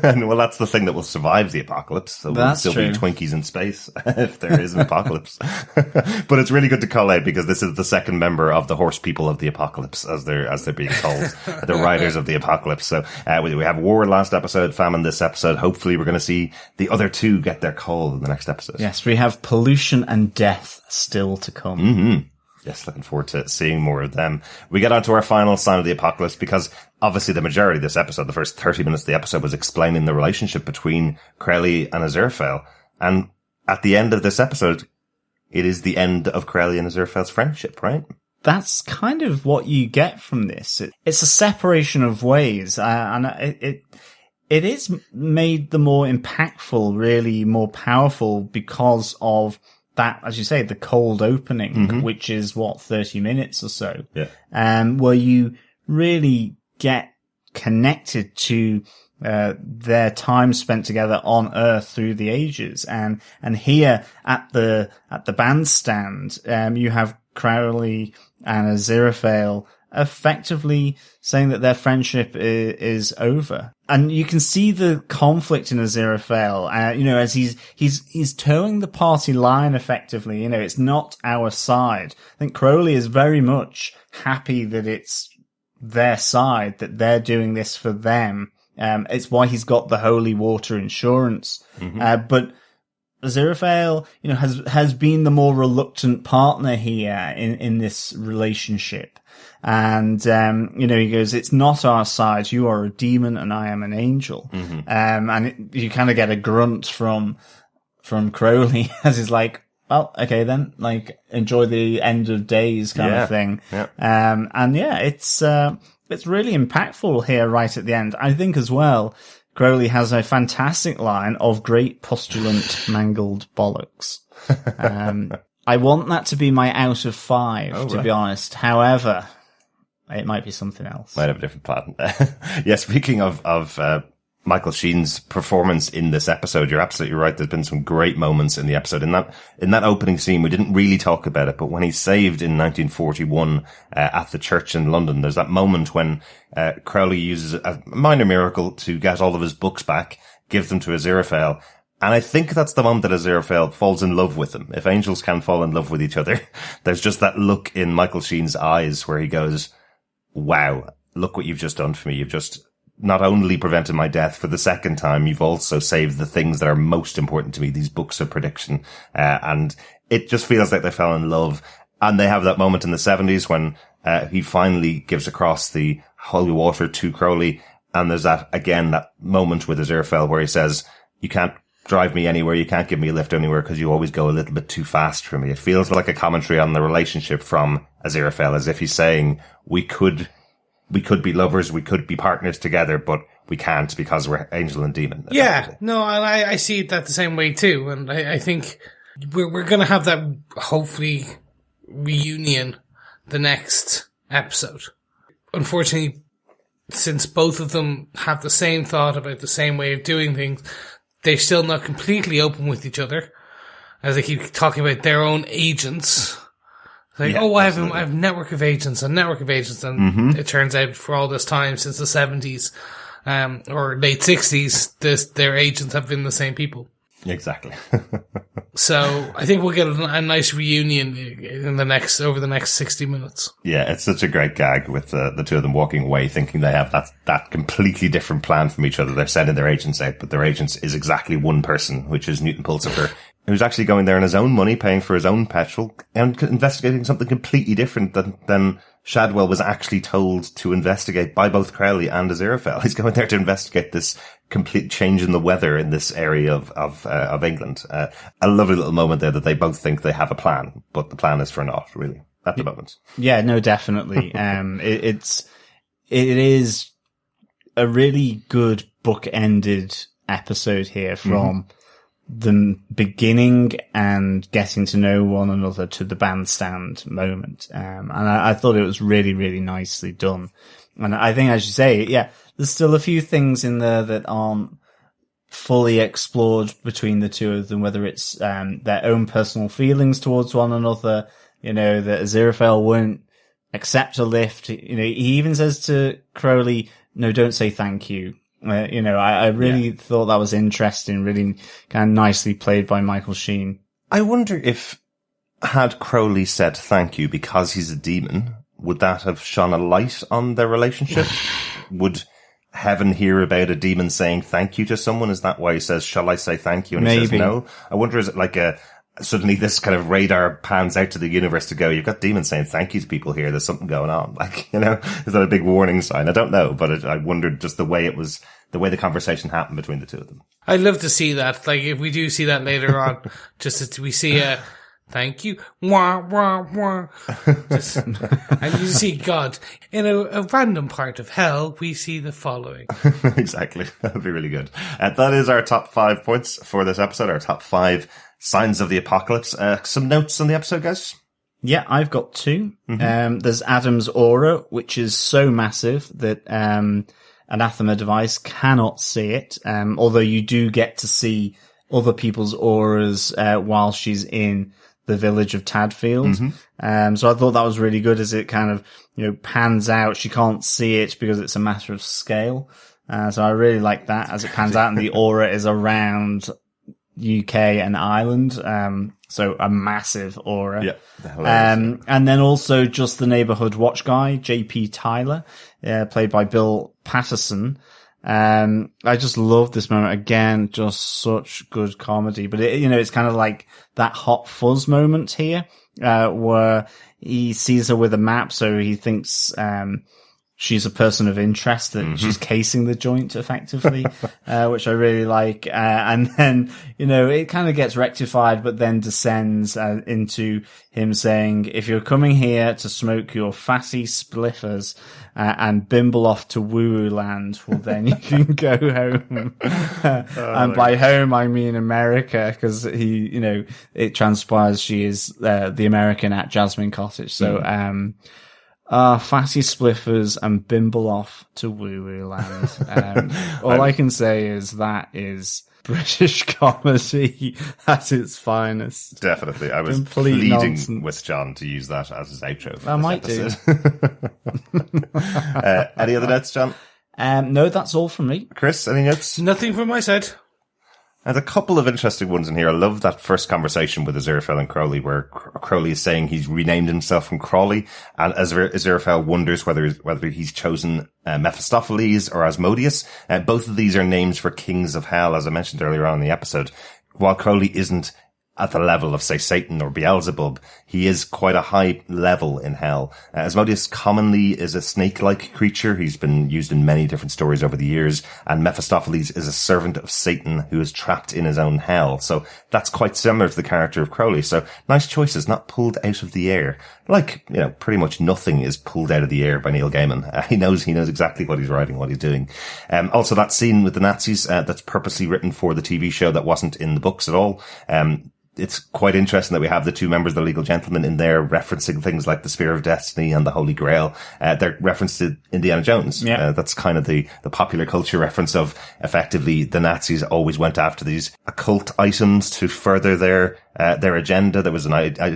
Well, that's the thing that will survive the apocalypse. So there'll still be Twinkies in space if there is an apocalypse. But it's really good to call out because this is the second member of the horse people of the apocalypse, as they're being called, the riders of the apocalypse. So we have war last episode, famine this episode. Hopefully we're going to see the other two get their call in the next episode. Yes, we have pollution and death still to come. Mm-hmm. Yes, looking forward to seeing more of them. We get on to our final sign of the apocalypse because obviously the majority of this episode, the first 30 minutes of the episode, was explaining the relationship between Crowley and Aziraphale. And at the end of this episode, it is the end of Crowley and Aziraphale's friendship, right? That's kind of what you get from this. It's a separation of ways, and it is made the more impactful, really more powerful because of that, as you say, the cold opening, which is 30 minutes or so, Yeah. where you really get connected to their time spent together on Earth through the ages, and here at the bandstand, you have Crowley and Aziraphale effectively saying that their friendship is over. And you can see the conflict in Aziraphale, as he's towing the party line effectively. It's not our side. I think Crowley is very much happy that it's their side, that they're doing this for them. It's why he's got the holy water insurance. But Aziraphale, has been the more reluctant partner here in this relationship. And, he goes, it's not our side. You are a demon and I am an angel. And you kind of get a grunt from Crowley as he's like, well, okay then, like, enjoy the end of days kind of thing. Yeah. It's really impactful here right at the end. I think as well, Crowley has a fantastic line of great postulant mangled bollocks. I want that to be my out of 5, to be honest. However, it might be something else. Might have a different plan. Yeah, speaking of Michael Sheen's performance in this episode, you're absolutely right. There's been some great moments in the episode. In that opening scene, we didn't really talk about it, but when he's saved in 1941 at the church in London, there's that moment when Crowley uses a minor miracle to get all of his books back, give them to Aziraphale. And I think that's the moment that Aziraphale falls in love with him. If angels can fall in love with each other, there's just that look in Michael Sheen's eyes where he goes, wow, look what you've just done for me. You've just not only prevented my death for the second time, you've also saved the things that are most important to me, these books of prediction. And it just feels like they fell in love. And they have that moment in the 70s when he finally gives across the holy water to Crowley. And there's that moment with Aziraphale where he says, you can't drive me anywhere, you can't give me a lift anywhere because you always go a little bit too fast for me. It feels like a commentary on the relationship from Aziraphale, as if he's saying, we could be lovers, we could be partners together, but we can't because we're angel and demon. Yeah, no, and I see that the same way too. And I think we're going to have that, hopefully, reunion the next episode. Unfortunately, since both of them have the same thought about the same way of doing things, they're still not completely open with each other, as they keep talking about their own agents. Like, I have a network of agents, and it turns out for all this time, since the 70s, or late 60s, their agents have been the same people. Exactly. So I think we'll get a nice reunion over the next 60 minutes. Yeah, it's such a great gag with the two of them walking away thinking they have that completely different plan from each other. They're sending their agents out, but their agents is exactly one person, which is Newton Pulsifer, who's actually going there on his own money, paying for his own petrol, and investigating something completely different than Shadwell was actually told to investigate by both Crowley and Aziraphale. He's going there to investigate this complete change in the weather in this area of England. A lovely little moment there that they both think they have a plan, but the plan is for naught, really, at the moment. Yeah, no, definitely. It is a really good book-ended episode here from the beginning and getting to know one another to the bandstand moment. And I thought it was really, really nicely done. And I think, as you say, there's still a few things in there that aren't fully explored between the two of them, whether it's their own personal feelings towards one another, that Aziraphale won't accept a lift. He even says to Crowley, no, don't say thank you. I really thought that was interesting, really kind of nicely played by Michael Sheen. I wonder if, had Crowley said thank you because he's a demon, would that have shone a light on their relationship? Would heaven hear about a demon saying thank you to someone? Is that why he says, shall I say thank you? And he says no. I wonder, is it like suddenly this kind of radar pans out to the universe to go, you've got demons saying thank you to people here, there's something going on. Is that a big warning sign? I don't know, but I wondered just the way the conversation happened between the two of them. I'd love to see that. Like, if we do see that later on, just as we see a thank you, wah, wah, wah. And you see God. In a random part of hell, we see the following. Exactly. That would be really good. That is our top 5 points for this episode, our top 5 Signs of the Apocalypse. Some notes on the episode, guys? Yeah, I've got two. There's Adam's aura, which is so massive that Anathema device cannot see it, although you do get to see other people's auras while she's in the village of Tadfield. So I thought that was really good as it kind of, pans out. She can't see it because it's a matter of scale. So I really like that as it pans out, and the aura is around UK and Ireland. So a massive aura. Yeah. And then also just the neighborhood watch guy, JP Tyler, played by Bill Patterson. I just love this moment. Again, just such good comedy, but it's kind of like that Hot Fuzz moment here, where he sees her with a map. So he thinks, she's a person of interest, that she's casing the joint effectively, which I really like. And then, it kind of gets rectified, but then descends into him saying, if you're coming here to smoke your fatty spliffers and bimble off to woo-woo land, well, then you can go home. And by home, I mean America, because it transpires she is the American at Jasmine Cottage. So, fatty spliffers and bimble off to woo-woo land. All I can say is that is British comedy at its finest. Definitely. I was Complete pleading nonsense. with John to use that as his outro for I this might episode. Any other notes, John? No, that's all from me. Chris, any notes? Nothing from my side. There's a couple of interesting ones in here. I love that first conversation with Aziraphale and Crowley, where Crowley is saying he's renamed himself from Crawley, and Aziraphale wonders whether he's chosen Mephistopheles or Asmodeus. Both of these are names for kings of hell, as I mentioned earlier on in the episode. While Crowley isn't at the level of, say, Satan or Beelzebub, he is quite a high level in hell. Asmodeus commonly is a snake-like creature. He's been used in many different stories over the years. And Mephistopheles is a servant of Satan who is trapped in his own hell. So that's quite similar to the character of Crowley. So nice choices, not pulled out of the air. Like, pretty much nothing is pulled out of the air by Neil Gaiman. He knows exactly what he's writing, what he's doing. Also that scene with the Nazis, that's purposely written for the TV show that wasn't in the books at all. It's quite interesting that we have the two members of the Legal Gentlemen in there referencing things like the Spear of Destiny and the Holy Grail. They're referenced to Indiana Jones. Yeah. That's kind of the popular culture reference of effectively the Nazis always went after these occult items to further their agenda. There was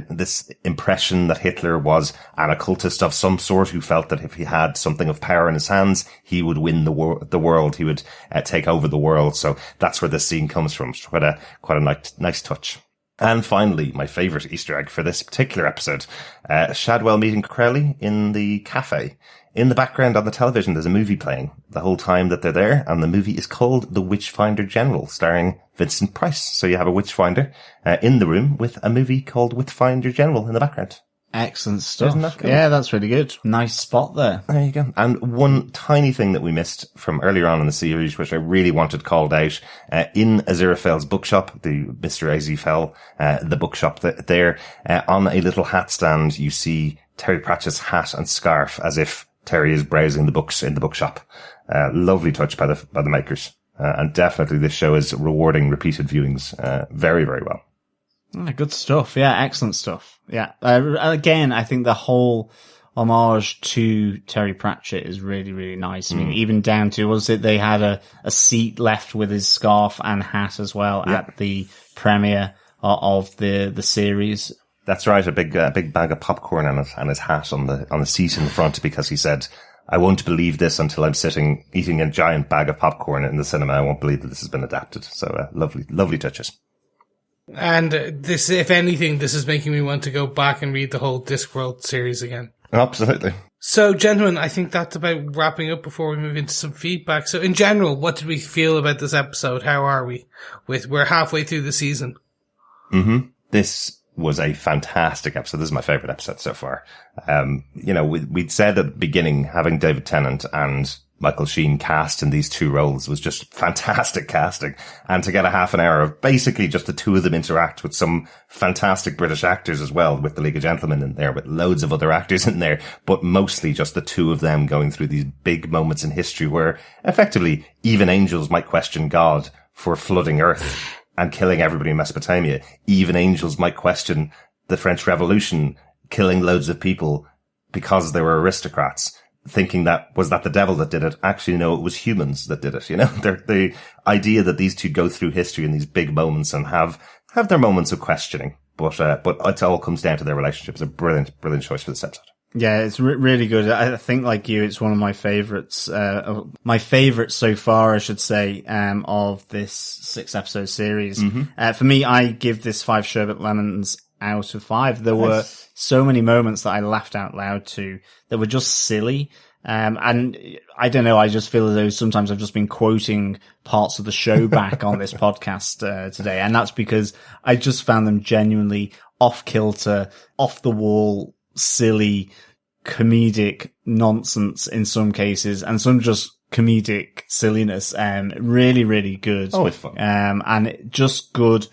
this impression that Hitler was an occultist of some sort who felt that if he had something of power in his hands, he would win the world. He would take over the world. So that's where this scene comes from. It's quite a nice touch. And finally, my favourite Easter egg for this particular episode, Shadwell meeting Crowley in the cafe. In the background on the television, there's a movie playing the whole time that they're there, and the movie is called The Witchfinder General, starring Vincent Price. So you have a witchfinder in the room with a movie called Witchfinder General in the background. Excellent stuff. Isn't that cool? Yeah, that's really good. Nice spot there. There you go. And one tiny thing that we missed from earlier on in the series, which I really wanted called out, in Aziraphale's bookshop, the Mr. Aziraphale, the bookshop there, on a little hat stand, you see Terry Pratchett's hat and scarf as if Terry is browsing the books in the bookshop. Lovely touch by the makers. And definitely this show is rewarding repeated viewings, very, very well. Good stuff. Yeah, excellent stuff. Yeah. Again, I think the whole homage to Terry Pratchett is really, really nice. I mean, even down to, was it they had a seat left with his scarf and hat as well at the premiere of the series. That's right. A big bag of popcorn and his hat on the seat in the front, because he said, I won't believe this until I'm sitting eating a giant bag of popcorn in the cinema. I won't believe that this has been adapted. So, lovely touches. And this, if anything, this is making me want to go back and read the whole Discworld series again. Absolutely. So, gentlemen, I think that's about wrapping up before we move into some feedback. So, in general, what did we feel about this episode? How are we? We're halfway through the season. This was a fantastic episode. This is my favorite episode so far. We'd said at the beginning, having David Tennant and Michael Sheen cast in these two roles was just fantastic casting. And to get a half an hour of basically just the two of them interact with some fantastic British actors as well, with the League of Gentlemen in there, with loads of other actors in there, but mostly just the two of them going through these big moments in history where effectively even angels might question God for flooding Earth. and killing everybody in Mesopotamia. Even angels might question the French Revolution, killing loads of people because they were aristocrats, thinking that was that the devil that did it. Actually, no, it was humans that did it. You know, the idea that these two go through history in these big moments and have their moments of questioning, but it all comes down to their relationship. It's a brilliant choice for this episode. Yeah, it's really good. I think, like you, it's one of my favorites, my favorite so far, I should say, of this 6-episode series. For me, I give this 5 sherbet lemons out of 5. There were so many moments that I laughed out loud to that were just silly. And I don't know, I just feel as though sometimes I've just been quoting parts of the show back on this podcast, today. And that's because I just found them genuinely off kilter, off the wall, silly, comedic nonsense in some cases, and some just comedic silliness. Really, really good. Always fun. And just good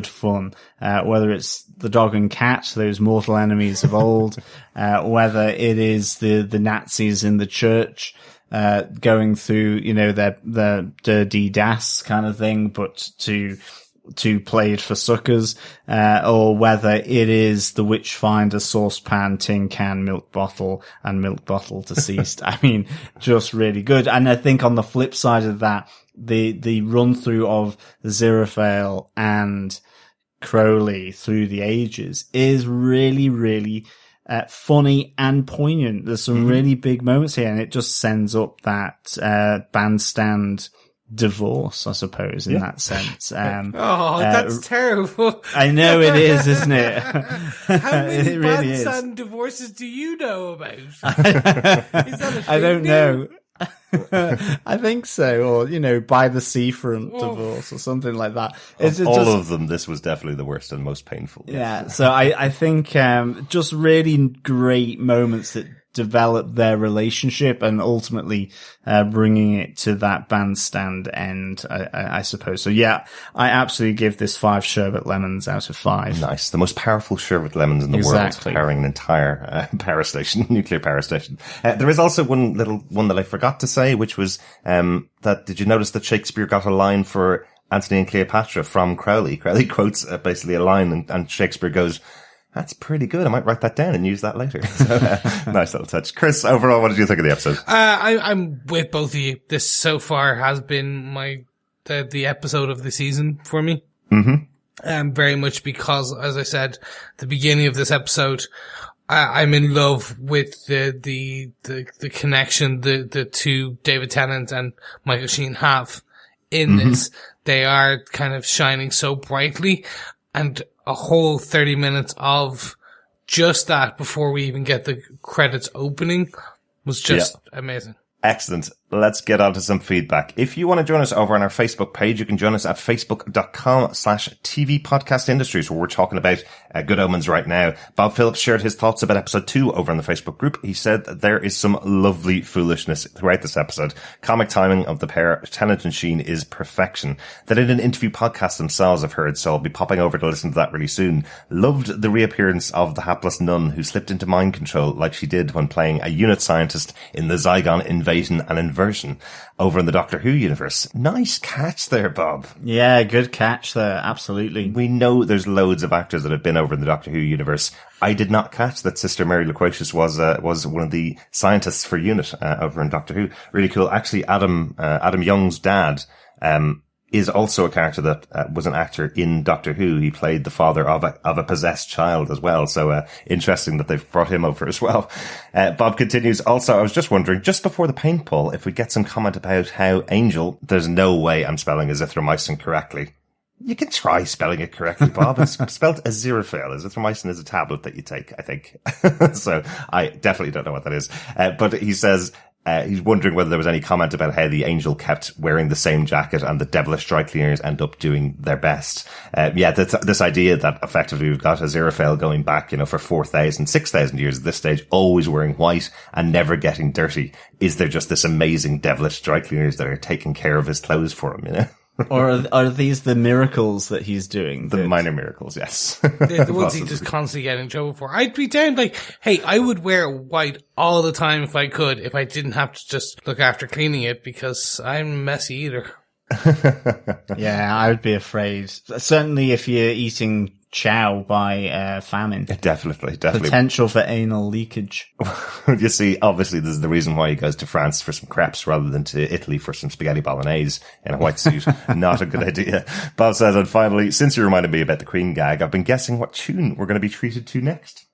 fun. Whether it's the dog and cat, those mortal enemies of old, whether it is the Nazis in the church, going through, you know, their dirty das kind of thing, but to play it for suckers, or whether it is the Witchfinder, saucepan, tin can, milk bottle, and milk bottle deceased. I mean, just really good. And I think on the flip side of that, the run through of Aziraphale and Crowley through the ages is really, really funny and poignant. There's some really big moments here, and it just sends up that bandstand divorce, I suppose, in that sense. That's terrible. I know it is, isn't it? How many It really is. bandstand divorces do you know about? Is that a I don't thing know. I think so, or, you know, by the seafront divorce or something like that. It's All just, of them, this was definitely the worst and most painful. yeah. So I think, just really great moments that develop their relationship and ultimately, bringing it to that bandstand end, I suppose. So yeah, I absolutely give this 5 sherbet lemons out of 5. Nice. The most powerful sherbet lemons in the world, powering an entire power station, nuclear power station. There is also one little one that I forgot to say, which was that, did you notice that Shakespeare got a line for Antony and Cleopatra from Crowley? Crowley quotes basically a line, and Shakespeare goes, "That's pretty good. I might write that down and use that later." So, nice little touch. Chris, overall, what did you think of the episode? I'm with both of you. This so far has been the episode of the season for me. Very much because, as I said, the beginning of this episode, I'm in love with the connection the two David Tennant and Michael Sheen have in this. They are kind of shining so brightly, and a whole 30 minutes of just that before we even get the credits opening was just amazing. Excellent. Let's get on to some feedback. If you want to join us over on our Facebook page, you can join us at facebook.com/TV Podcast Industries, where we're talking about Good Omens right now. Bob Phillips shared his thoughts about episode 2 over on the Facebook group. He said that there is some lovely foolishness throughout this episode. Comic timing of the pair, Tennant and Sheen, is perfection. That in an interview podcast themselves, I've heard, so I'll be popping over to listen to that really soon. Loved the reappearance of the hapless nun who slipped into mind control like she did when playing a unit scientist in the Zygon Invasion and Inversion over in the Doctor Who universe. Nice catch there, Bob. Yeah, good catch there. Absolutely. We know there's loads of actors that have been over in the Doctor Who universe. I did not catch that Sister Mary Loquacious was one of the scientists for UNIT over in Doctor Who. Really cool. Actually, Adam Young's dad is also a character that was an actor in Doctor Who. He played the father of a possessed child as well. So interesting that they've brought him over as well. Bob continues, also, I was just wondering, just before the paintball, if we get some comment about how Angel, there's no way I'm spelling azithromycin correctly. You can try spelling it correctly, Bob. It's spelled Aziraphale. Azithromycin is a tablet that you take, I think. So I definitely don't know what that is. But he says, he's wondering whether there was any comment about how the Angel kept wearing the same jacket and the devilish dry cleaners end up doing their best. This idea that effectively we've got Aziraphale going back, for 4,000, 6,000 years at this stage, always wearing white and never getting dirty. Is there just this amazing devilish dry cleaners that are taking care of his clothes for him, Or are these the miracles that he's doing? The minor miracles, yes. The ones he just constantly get in trouble for. I'd be down hey, I would wear white all the time if I could, if I didn't have to just look after cleaning it, because I'm a messy eater. Yeah, I would be afraid. Certainly if you're eating chow by famine. Definitely. Potential for anal leakage. You see, obviously, this is the reason why he goes to France for some crepes rather than to Italy for some spaghetti bolognese in a white suit. Not a good idea. Bob says, and finally, since you reminded me about the Queen gag, I've been guessing what tune we're going to be treated to next.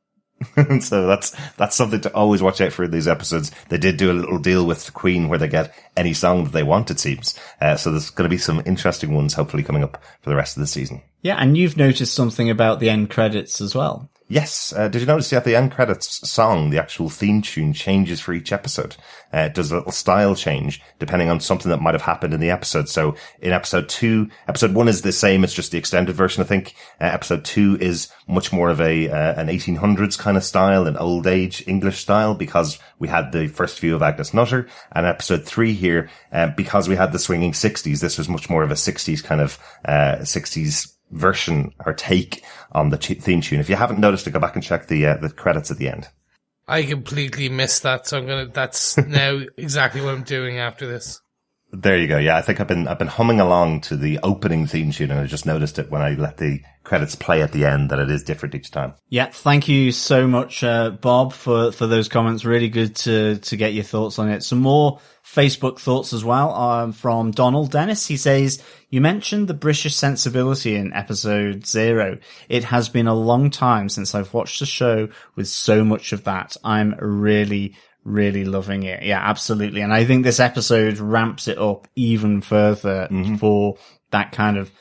So that's something to always watch out for in these episodes. They did do a little deal with the Queen where they get any song that they want, it seems. So there's going to be some interesting ones hopefully coming up for the rest of the season. Yeah, and you've noticed something about the end credits as well. Yes. Did you notice at the end credits song, the actual theme tune changes for each episode? It does a little style change depending on something that might have happened in the episode. So in episode 1 is the same. It's just the extended version, I think. Episode 2 is much more of an 1800s kind of style, an old age English style, because we had the first view of Agnes Nutter. And episode 3 here, because we had the swinging 60s, this was much more of a 60s kind of, 60s version or take on the theme tune. If you haven't noticed it, go back and check the credits at the end. I completely missed that, so that's now exactly what I'm doing after this. There you go. Yeah, I think I've been humming along to the opening theme tune, and I just noticed it when I let the credits play at the end that it is different each time. Yeah, thank you so much, Bob, for those comments. Really good to get your thoughts on it. Some more Facebook thoughts as well from Donald Dennis. He says, you mentioned the British sensibility in episode 0. It has been a long time since I've watched a show with so much of that. I'm really loving it. Yeah, absolutely. And I think this episode ramps it up even further for that kind of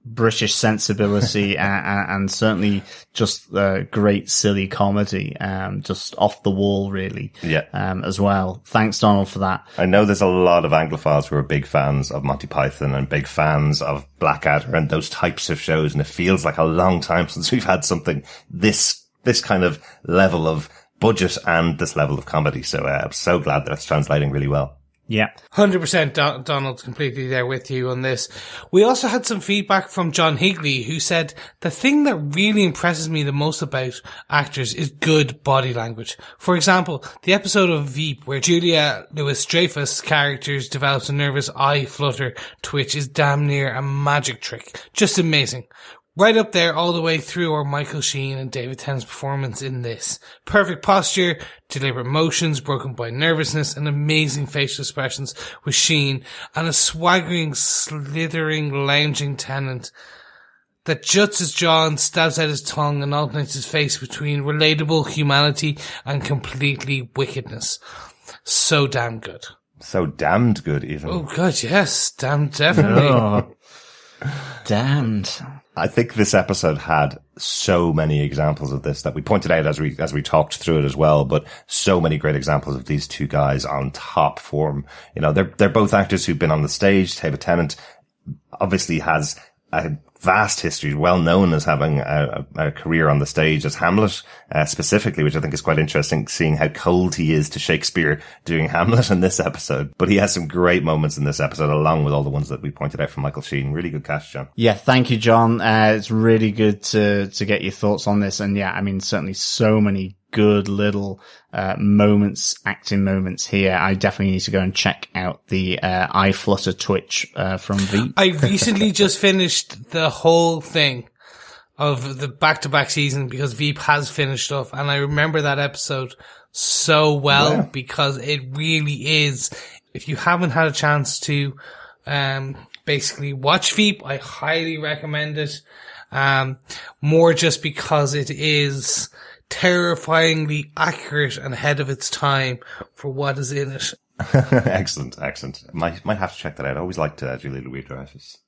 British sensibility and certainly just great silly comedy, just off the wall really. Yeah. As well. Thanks, Donald, for that. I know there's a lot of Anglophiles who are big fans of Monty Python and big fans of Blackadder and those types of shows, and it feels like a long time since we've had something this kind of level of budget and this level of comedy. So I'm so glad that it's translating really well. Yeah. 100% Donald's completely there with you on this. We also had some feedback from John Higley, who said, the thing that really impresses me the most about actors is good body language. For example, the episode of Veep where Julia Louis-Dreyfus' characters develops a nervous eye flutter twitch is damn near a magic trick. Just amazing. Right up there all the way through are Michael Sheen and David Tennant's performance in this. Perfect posture, deliberate motions broken by nervousness, and amazing facial expressions with Sheen, and a swaggering, slithering, lounging Tennant that juts his jaw and stabs out his tongue and alternates his face between relatable humanity and completely wickedness. So damn good. So damned good, even. Oh god, yes. Damn, definitely. Oh, damned. I think this episode had so many examples of this that we pointed out as we talked through it as well, but so many great examples of these two guys on top form. You know, they're both actors who've been on the stage. David Tennant obviously has a vast history, well known as having a career on the stage as Hamlet, specifically, which I think is quite interesting, seeing how cold he is to Shakespeare doing Hamlet in this episode. But he has some great moments in this episode, along with all the ones that we pointed out from Michael Sheen. Really good cast, John. Yeah, thank you, John. It's really good to get your thoughts on this. And yeah, I mean, certainly so many good little acting moments here. I definitely need to go and check out the eye flutter twitch from Veep. I recently just finished the whole thing of the back-to-back season because Veep has finished up, and I remember that episode so well because it really is. If you haven't had a chance to basically watch Veep, I highly recommend it. More just because it is terrifyingly accurate and ahead of its time for what is in it. Excellent. Might have to check that out. I always liked Julia Louis-Dreyfus.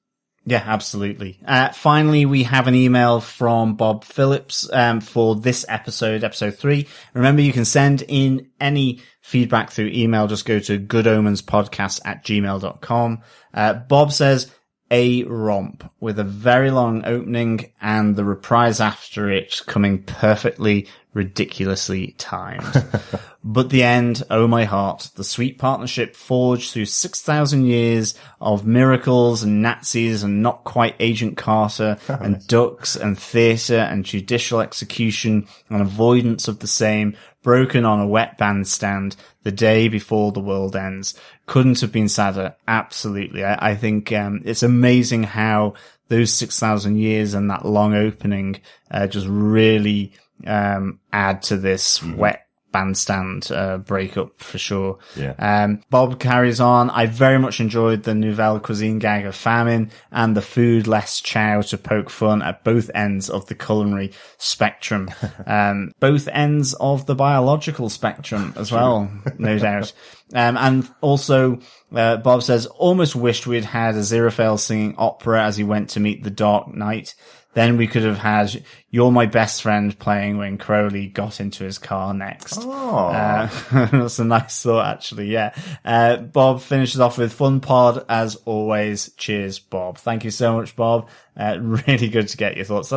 Yeah, absolutely. Finally, we have an email from Bob Phillips for this episode 3. Remember, you can send in any feedback through email. Just go to goodomenspodcast@gmail.com. Bob says, a romp with a very long opening and the reprise after it coming perfectly, ridiculously timed. But the end, oh my heart, the sweet partnership forged through 6,000 years of miracles and Nazis and not quite Agent Carter and ducks and theatre and judicial execution and avoidance of the same, broken on a wet bandstand the day before the world ends. Couldn't have been sadder. Absolutely. I think it's amazing how those 6,000 years and that long opening just really add to this wet bandstand breakup for sure. Yeah. Bob carries on. I very much enjoyed the nouvelle cuisine gag of famine and the food less chow to poke fun at both ends of the culinary spectrum. Both ends of the biological spectrum as well, no doubt. And also, Bob says, almost wished we'd had Aziraphale singing opera as he went to meet the Dark Knight. Then we could have had You're My Best Friend playing when Crowley got into his car next. Oh. That's a nice thought, actually, yeah. Bob finishes off with fun pod as always. Cheers, Bob. Thank you so much, Bob. Really good to get your thoughts.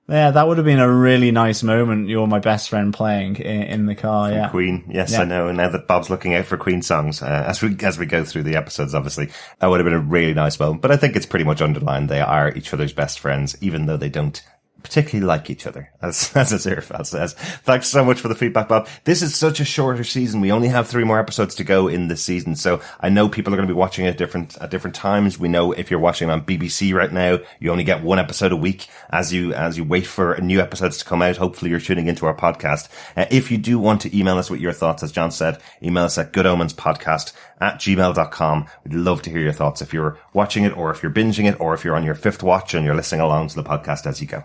That would have been a really nice moment. You're My Best Friend playing in the car, From yeah. Queen, yes, Yeah. I know. And now that Bob's looking out for Queen songs, as we go through the episodes, obviously, that would have been a really nice moment. But I think it's pretty much underlined they are each other's best friends, even though they don't particularly like each other, as Aziraphale says. Thanks so much for the feedback, Bob. This is such a shorter season. We only have 3 more episodes to go in this season, so I know people are going to be watching it at different times. We know if you're watching on BBC right now, you only get 1 episode a week as you wait for new episodes to come out. Hopefully you're tuning into our podcast. If you do want to email us with your thoughts, as John said, email us at goodomenspodcast@gmail.com. We'd love to hear your thoughts if you're watching it, or if you're binging it, or if you're on your 5th watch and you're listening along to the podcast as you go.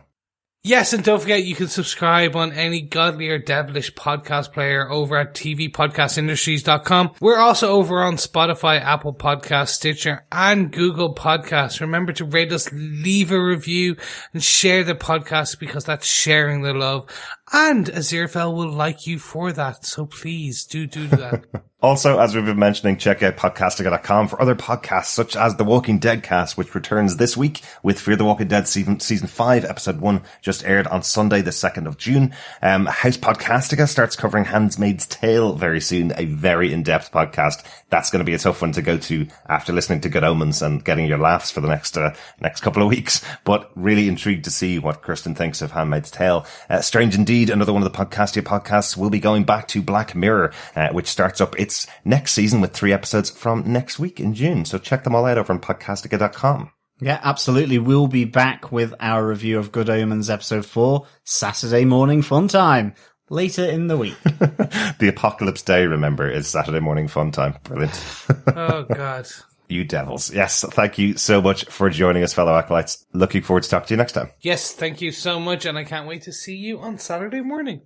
Yes, and don't forget you can subscribe on any godly or devilish podcast player over at tvpodcastindustries.com. We're also over on Spotify, Apple Podcasts, Stitcher, and Google Podcasts. Remember to rate us, leave a review, and share the podcast, because that's sharing the love. And Aziraphale will like you for that, so please do that. Also, as we've been mentioning, check out podcastica.com for other podcasts such as The Walking Dead cast, which returns this week with Fear the Walking Dead season 5, episode 1, just aired on Sunday, the 2nd of June. House Podcastica starts covering Handmaid's Tale very soon, a very in-depth podcast. That's going to be a tough one to go to after listening to Good Omens and getting your laughs for the next couple of weeks. But really intrigued to see what Kirsten thinks of Handmaid's Tale. Strange Indeed, another one of the Podcastia podcasts, will be going back to Black Mirror, which starts up its next season with 3 episodes from next week in June. So check them all out over on podcastica.com. Yeah, absolutely. We'll be back with our review of Good Omens episode 4, Saturday morning fun time, later in the week. The Apocalypse Day, remember, is Saturday morning fun time. Brilliant. Oh, God. You devils. Yes, thank you so much for joining us, fellow acolytes. Looking forward to talking to you next time. Yes, thank you so much, and I can't wait to see you on Saturday morning.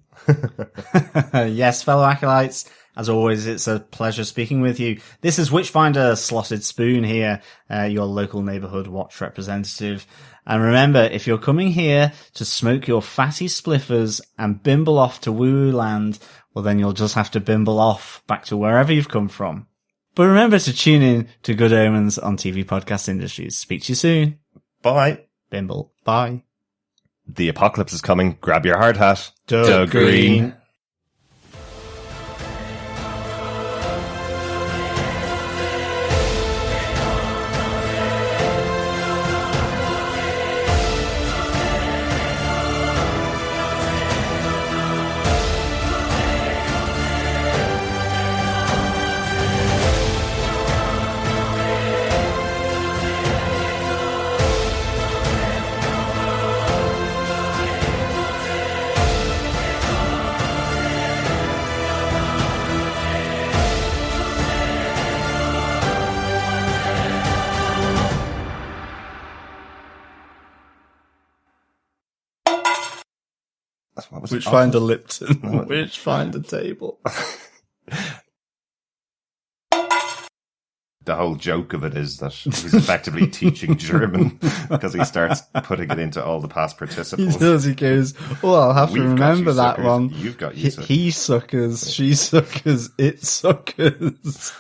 Yes, fellow acolytes. As always, it's a pleasure speaking with you. This is Witchfinder Slotted Spoon here, your local neighbourhood watch representative. And remember, if you're coming here to smoke your fatty spliffers and bimble off to woo-woo land, well then you'll just have to bimble off back to wherever you've come from. But remember to tune in to Good Omens on TV Podcast Industries. Speak to you soon. Bye. Bimble. Bye. The apocalypse is coming. Grab your hard hat. Doug Green. Witchfinder Lipton. Witchfinder table. The whole joke of it is that he's effectively teaching German because he starts putting it into all the past participles. He does, he goes, oh, I'll have to remember that suckers. one. You've got you suckers. He suckers, she suckers, it suckers.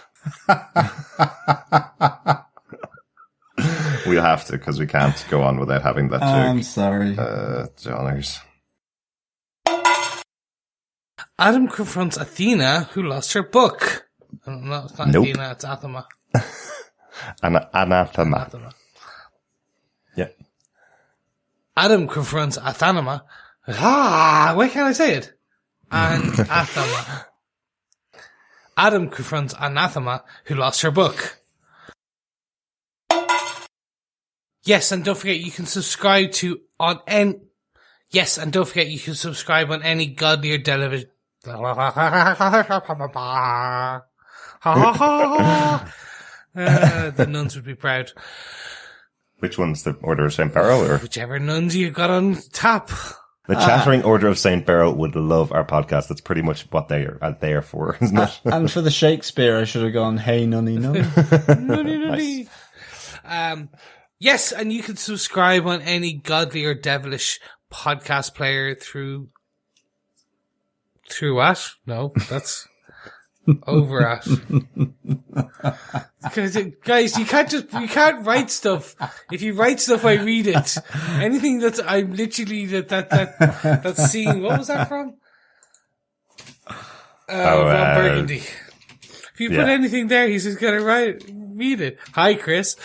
We'll have to, because we can't go on without having that joke. I'm sorry. Johners. Adam confronts Athena, who lost her book. No, it's not Nope. Athena, it's Athema. Anathema. Yeah. Adam confronts Athanema. Why can't I say it? Anathema. Adam confronts Anathema, who lost her book. Yes, and don't forget you can subscribe to on any. Yes, and don't forget you can subscribe on any godly or television. The nuns would be proud. Which one's the Order of St. Beryl? Or Whichever nuns you got on tap. the Chattering Order of St. Beryl would love our podcast. That's pretty much what they are there for, isn't it? And for the Shakespeare, I should have gone, hey, nunny, nunny. Nunny. Yes, and you can subscribe on any godly or devilish podcast player through what? No, that's over at. Guys, you can't write stuff. If you write stuff, I read it. Anything I'm literally that's seeing. What was that from? Ron Burgundy. If you put anything there, he's just gonna read it. Hi, Chris.